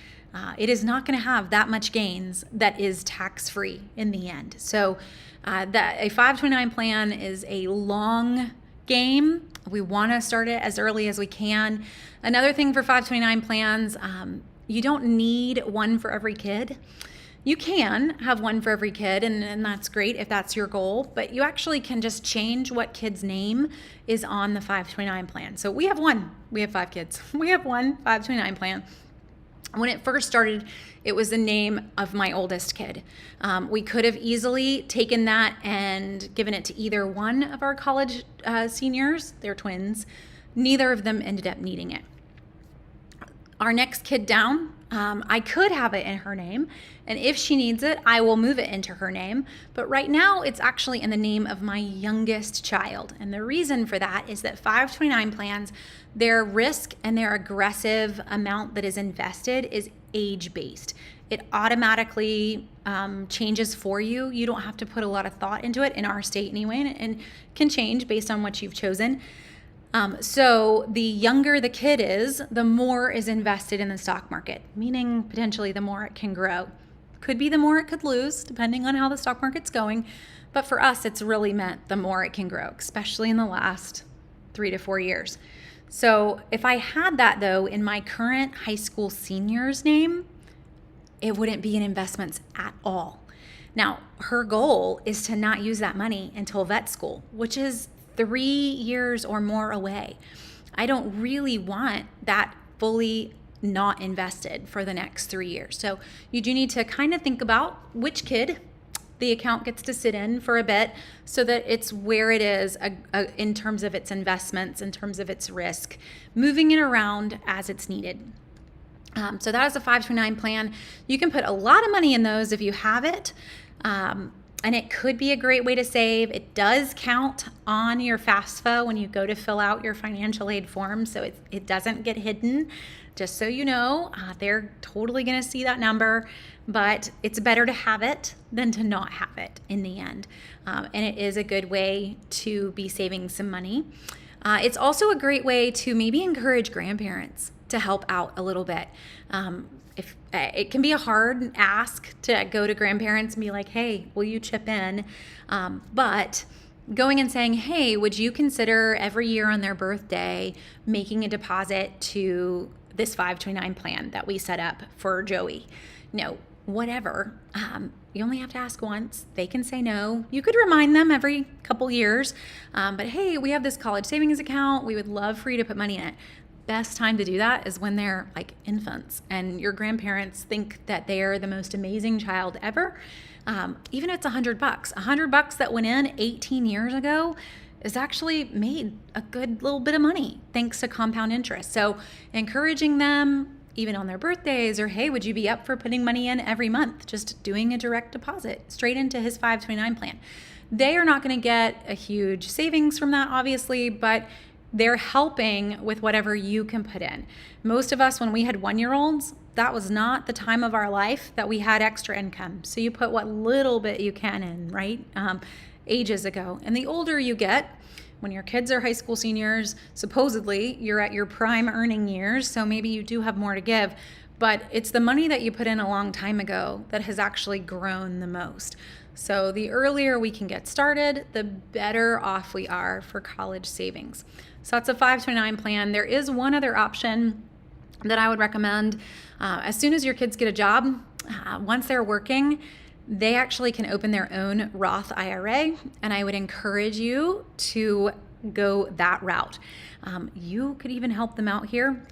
It is not going to have that much gains that is tax-free in the end. So that a 529 plan is a long game. We want to start it as early as we can. Another thing for 529 plans, you don't need one for every kid. You can have one for every kid, and that's great if that's your goal, but you actually can just change what kid's name is on the 529 plan. So we have one. We have 5 kids. We have one 529 plan. When it first started, it was the name of my oldest kid. We could have easily taken that and given it to either one of our college seniors. They're twins. Neither of them ended up needing it. Our next kid down, I could have it in her name, and if she needs it, I will move it into her name. But right now, it's actually in the name of my youngest child. And the reason for that is that 529 plans, their risk and their aggressive amount that is invested is age-based. It automatically changes for you. You don't have to put a lot of thought into it in our state anyway, and can change based on what you've chosen. So the younger the kid is, the more is invested in the stock market, meaning potentially the more it can grow. Could be the more it could lose, depending on how the stock market's going. But for us, it's really meant the more it can grow, especially in the last 3 to 4 years. So if I had that though in my current high school senior's name, it wouldn't be in investments at all. Now, her goal is to not use that money until vet school, which is 3 years or more away. I don't really want that fully not invested for the next 3 years. So you do need to kind of think about which kid the account gets to sit in for a bit so that it's where it is in terms of its investments, in terms of its risk, moving it around as it's needed. So that is a 529 plan. You can put a lot of money in those if you have it. And it could be a great way to save. It does count on your FAFSA when you go to fill out your financial aid form, so it doesn't get hidden. Just so you know, they're totally going to see that number, but it's better to have it than to not have it in the end. And it is a good way to be saving some money. It's also a great way to maybe encourage grandparents to help out a little bit. If it can be a hard ask to go to grandparents and be like, hey, will you chip in? But going and saying, hey, would you consider every year on their birthday making a deposit to this 529 plan that we set up for Joey? Whatever. You only have to ask once. They can say no. You could remind them every couple years. But hey, we have this college savings account. We would love for you to put money in it. Best time to do that is when they're like infants and your grandparents think that they are the most amazing child ever. Even if it's $100 that went in 18 years ago is actually made a good little bit of money thanks to compound interest. So encouraging them even on their birthdays, or hey, would you be up for putting money in every month, just doing a direct deposit straight into his 529 plan. They are not going to get a huge savings from that, obviously, but they're helping with whatever you can put in. Most of us, when we had 1-year-olds, that was not the time of our life that we had extra income. So you put what little bit you can in, right? Ages ago. And the older you get, when your kids are high school seniors, supposedly you're at your prime earning years, so maybe you do have more to give, but it's the money that you put in a long time ago that has actually grown the most. So the earlier we can get started, the better off we are for college savings. So that's a 529 plan. There is one other option that I would recommend. As soon as your kids get a job, once they're working, they actually can open their own Roth IRA, and I would encourage you to go that route. You could even help them out here.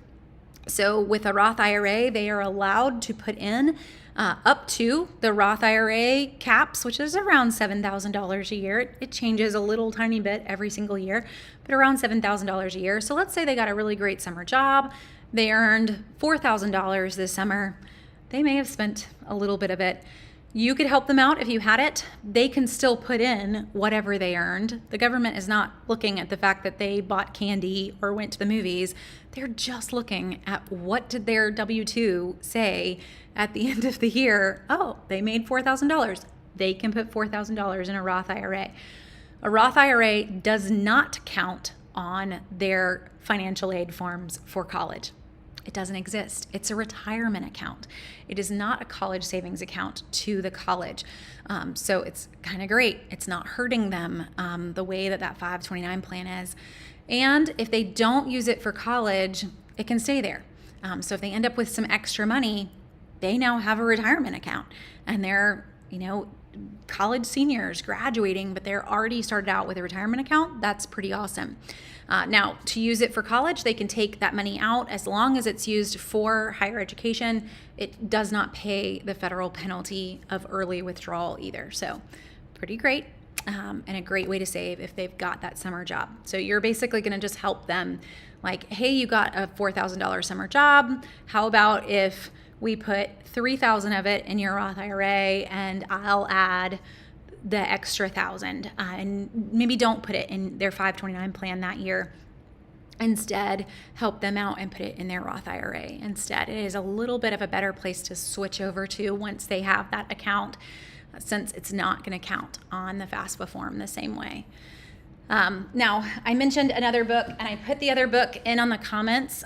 So with a Roth IRA, they are allowed to put in up to the Roth IRA caps, which is around $7,000 a year. It changes a little tiny bit every single year, but around $7,000 a year. So let's say they got a really great summer job. They earned $4,000 this summer. They may have spent a little bit of it. You could help them out if you had it. They can still put in whatever they earned. The government is not looking at the fact that they bought candy or went to the movies. They're just looking at what did their W-2 say at the end of the year. Oh, they made $4,000. They can put $4,000 in a Roth IRA. A Roth IRA does not count on their financial aid forms for college. It doesn't exist. It's a retirement account. It is not a college savings account to the college. So it's kind of great. It's not hurting them the way that 529 plan is. And if they don't use it for college, it can stay there. So if they end up with some extra money, they now have a retirement account and they're, college seniors graduating, but they're already started out with a retirement account. That's pretty awesome. Now, to use it for college, they can take that money out as long as it's used for higher education. It does not pay the federal penalty of early withdrawal either. So pretty great and a great way to save if they've got that summer job. So you're basically going to just help them like, hey, you got a $4,000 summer job. How about if we put $3,000 of it in your Roth IRA and I'll add the extra $1,000 and maybe don't put it in their 529 plan that year. Instead, help them out and put it in their Roth IRA instead. It is a little bit of a better place to switch over to once they have that account, since it's not going to count on the FAFSA form the same way. Now, I mentioned another book, and I put the other book in on the comments.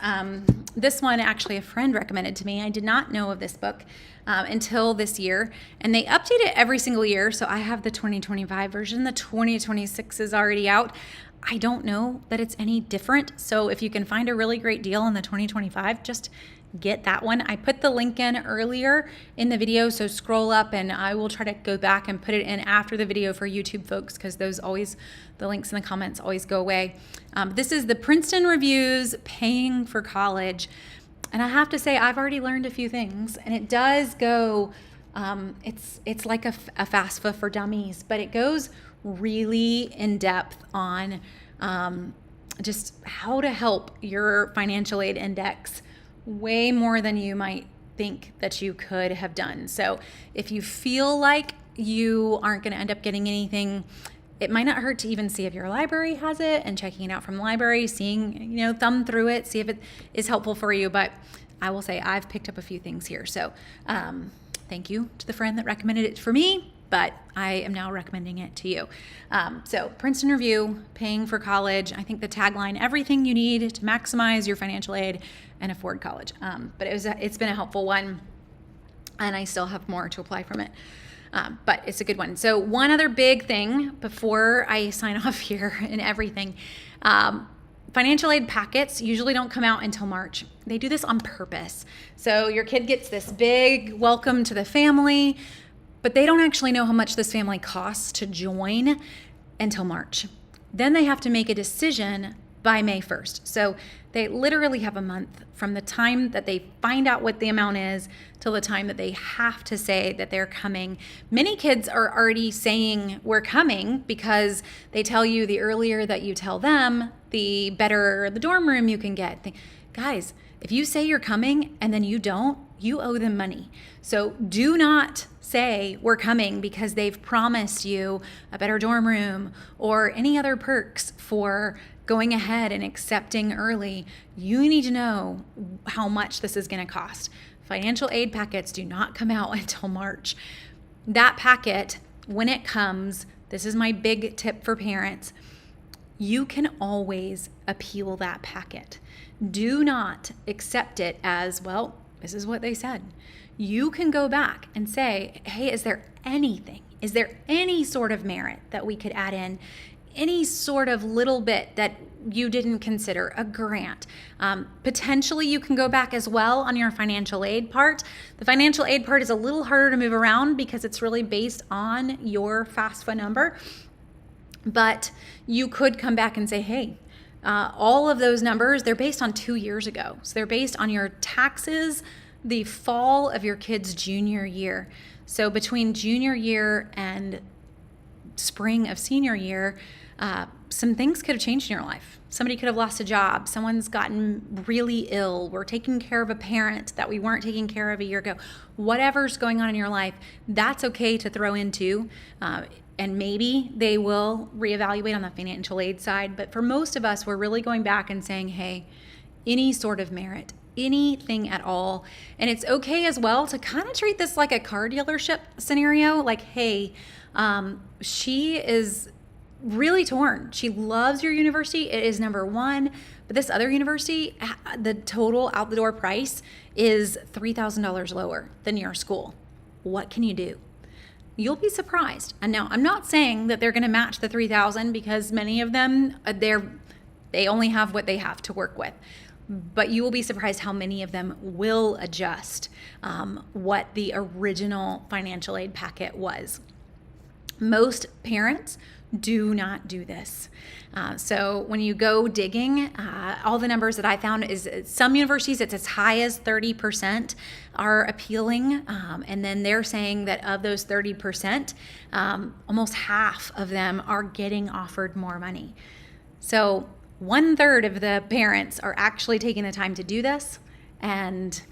This one, actually, a friend recommended to me. I did not know of this book until this year, and they update it every single year. So I have the 2025 version. The 2026 is already out. I don't know that it's any different. So if you can find a really great deal on the 2025, just get that one. I put the link in earlier in the video, so scroll up and I will try to go back and put it in after the video for YouTube folks, because the links in the comments always go away. This is the Princeton Reviews Paying for College. And I have to say, I've already learned a few things, and it does go, it's like a FAFSA for dummies, but it goes really in depth on just how to help your financial aid index way more than you might think that you could have done. So if you feel like you aren't going to end up getting anything, it might not hurt to even see if your library has it and checking it out from the library, seeing, thumb through it, see if it is helpful for you. But I will say I've picked up a few things here. So thank you to the friend that recommended it for me, but I am now recommending it to you. So Princeton Review, Paying for College. I think the tagline, everything you need to maximize your financial aid and afford college. But it's been a helpful one, and I still have more to apply from it. But it's a good one. So one other big thing before I sign off here and everything, financial aid packets usually don't come out until March. They do this on purpose. So your kid gets this big welcome to the family, but they don't actually know how much this family costs to join until March. Then they have to make a decision by May 1st. So they literally have a month from the time that they find out what the amount is till the time that they have to say that they're coming. Many kids are already saying we're coming because they tell you the earlier that you tell them, the better the dorm room you can get. Guys, if you say you're coming and then you don't, you owe them money. So do not say we're coming because they've promised you a better dorm room or any other perks for going ahead and accepting early. You need to know how much this is going to cost. Financial aid packets do not come out until March. That packet, when it comes, this is my big tip for parents, you can always appeal that packet. Do not accept it as, well, this is what they said. You can go back and say, hey, is there any sort of merit that we could add in? Any sort of little bit that you didn't consider, a grant. Potentially you can go back as well on your financial aid part. The financial aid part is a little harder to move around because it's really based on your FAFSA number. But you could come back and say, hey, all of those numbers, they're based on 2 years ago. So they're based on your taxes the fall of your kid's junior year. So between junior year and spring of senior year, some things could have changed in your life. Somebody could have lost a job. Someone's gotten really ill. We're taking care of a parent that we weren't taking care of a year ago. Whatever's going on in your life, that's okay to throw into. And maybe they will reevaluate on the financial aid side. But for most of us, we're really going back and saying, hey, any sort of merit, anything at all. And it's okay as well to kind of treat this like a car dealership scenario. Like, hey, she is really torn. She loves your university. It is number one. But this other university, the total out the door price is $3,000 lower than your school. What can you do? You'll be surprised. And now I'm not saying that they're going to match the $3,000 because many of them, they only have what they have to work with. But you will be surprised how many of them will adjust what the original financial aid packet was. Most parents do not do this. So when you go digging, all the numbers that I found is some universities, it's as high as 30% are appealing. And then they're saying that of those 30%, almost half of them are getting offered more money. So 1/3 of the parents are actually taking the time to do this, and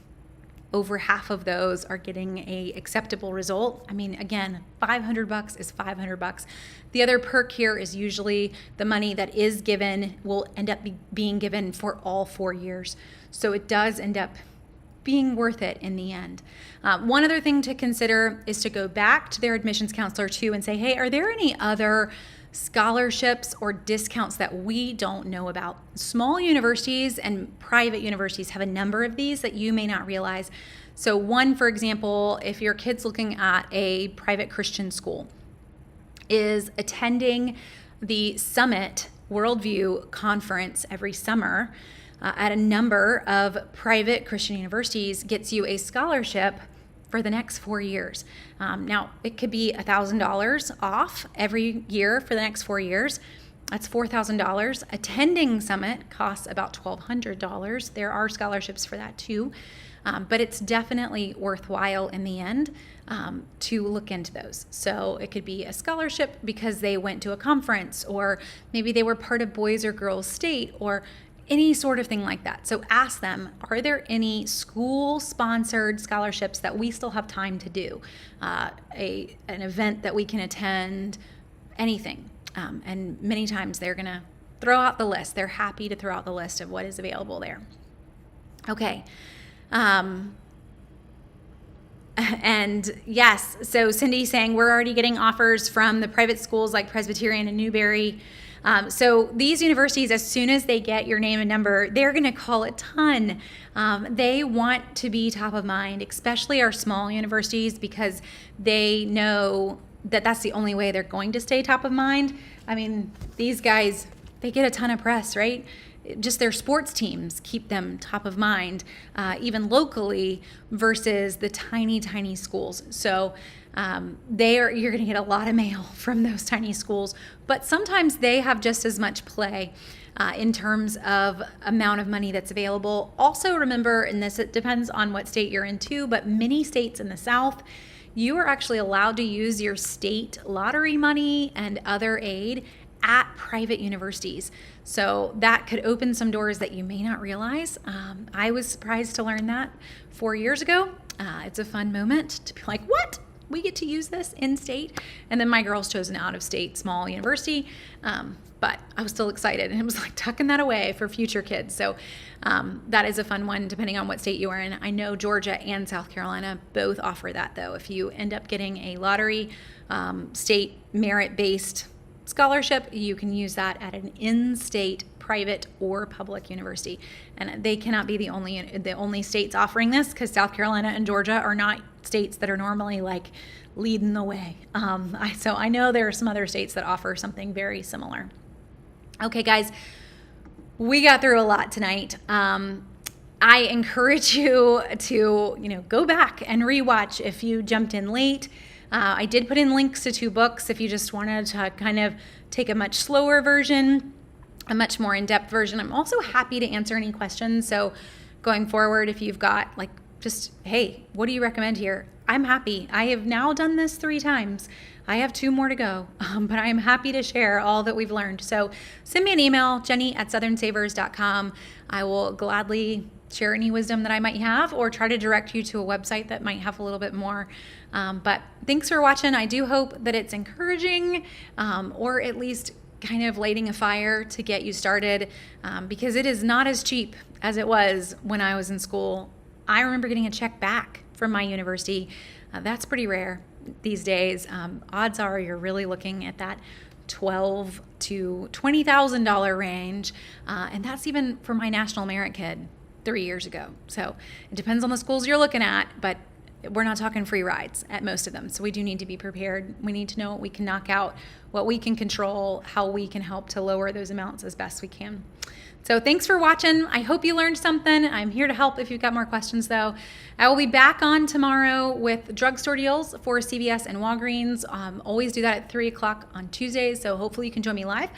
over half of those are getting a acceptable result. I mean, again, $500 is $500. The other perk here is usually the money that is given will end up being given for all 4 years. So it does end up being worth it in the end. One other thing to consider is to go back to their admissions counselor too and say, hey, are there any other scholarships or discounts that we don't know about. Small universities and private universities have a number of these that you may not realize. So one, for example, if your kid's looking at a private Christian school, is attending the Summit Worldview Conference every summer at a number of private Christian universities gets you a scholarship for the next 4 years. Now, it could be $1,000 off every year for the next 4 years. That's $4,000. Attending Summit costs about $1,200. There are scholarships for that too. But it's definitely worthwhile in the end to look into those. So it could be a scholarship because they went to a conference, or maybe they were part of Boys or Girls State, or any sort of thing like that. So ask them, are there any school-sponsored scholarships that we still have time to do? An event that we can attend, anything. And many times they're going to throw out the list. They're happy to throw out the list of what is available there. Okay. And yes, so Cindy saying we're already getting offers from the private schools like Presbyterian and Newberry. So these universities, as soon as they get your name and number, they're going to call a ton. They want to be top of mind, especially our small universities, because they know that that's the only way they're going to stay top of mind. I mean, these guys, they get a ton of press, right? Just their sports teams keep them top of mind, even locally, versus the tiny, tiny schools. So you're going to get a lot of mail from those tiny schools, but sometimes they have just as much play in terms of amount of money that's available. Also remember, and this, it depends on what state you're in too, but many states in the South, you are actually allowed to use your state lottery money and other aid at private universities. So that could open some doors that you may not realize. I was surprised to learn that 4 years ago. It's a fun moment to be like, what? We get to use this in state? And then my girls chose an out of state small university. But I was still excited, and it was like tucking that away for future kids. So that is a fun one depending on what state you are in. I know Georgia and South Carolina both offer that though. If you end up getting a lottery state merit-based scholarship, you can use that at an in-state private or public university. And they cannot be the only states offering this, because South Carolina and Georgia are not states that are normally like leading the way. So I know there are some other states that offer something very similar. Okay, guys, we got through a lot tonight. I encourage you to go back and rewatch if you jumped in late. I did put in links to 2 books if you just wanted to kind of take a much slower version, a much more in-depth version. I'm also happy to answer any questions. So going forward, if you've got hey, what do you recommend here? I'm happy. I have now done this 3 times. I have 2 more to go, but I'm happy to share all that we've learned. So send me an email, jenny@southernsavers.com. I will gladly share any wisdom that I might have, or try to direct you to a website that might have a little bit more. But thanks for watching. I do hope that it's encouraging, or at least kind of lighting a fire to get you started, because it is not as cheap as it was when I was in school. I remember getting a check back from my university. That's pretty rare these days. Odds are you're really looking at that $12,000 to $20,000 range, and that's even for my National Merit kid 3 years ago. So it depends on the schools you're looking at, but we're not talking free rides at most of them. So we do need to be prepared. We need to know what we can knock out, what we can control, how we can help to lower those amounts as best we can. So thanks for watching. I hope you learned something. I'm here to help if you've got more questions though. I will be back on tomorrow with drugstore deals for CVS and Walgreens. Always do that at 3 o'clock on Tuesdays. So hopefully you can join me live.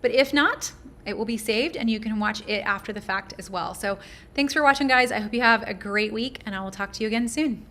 But if not, it will be saved and you can watch it after the fact as well. So thanks for watching, guys. I hope you have a great week, and I will talk to you again soon.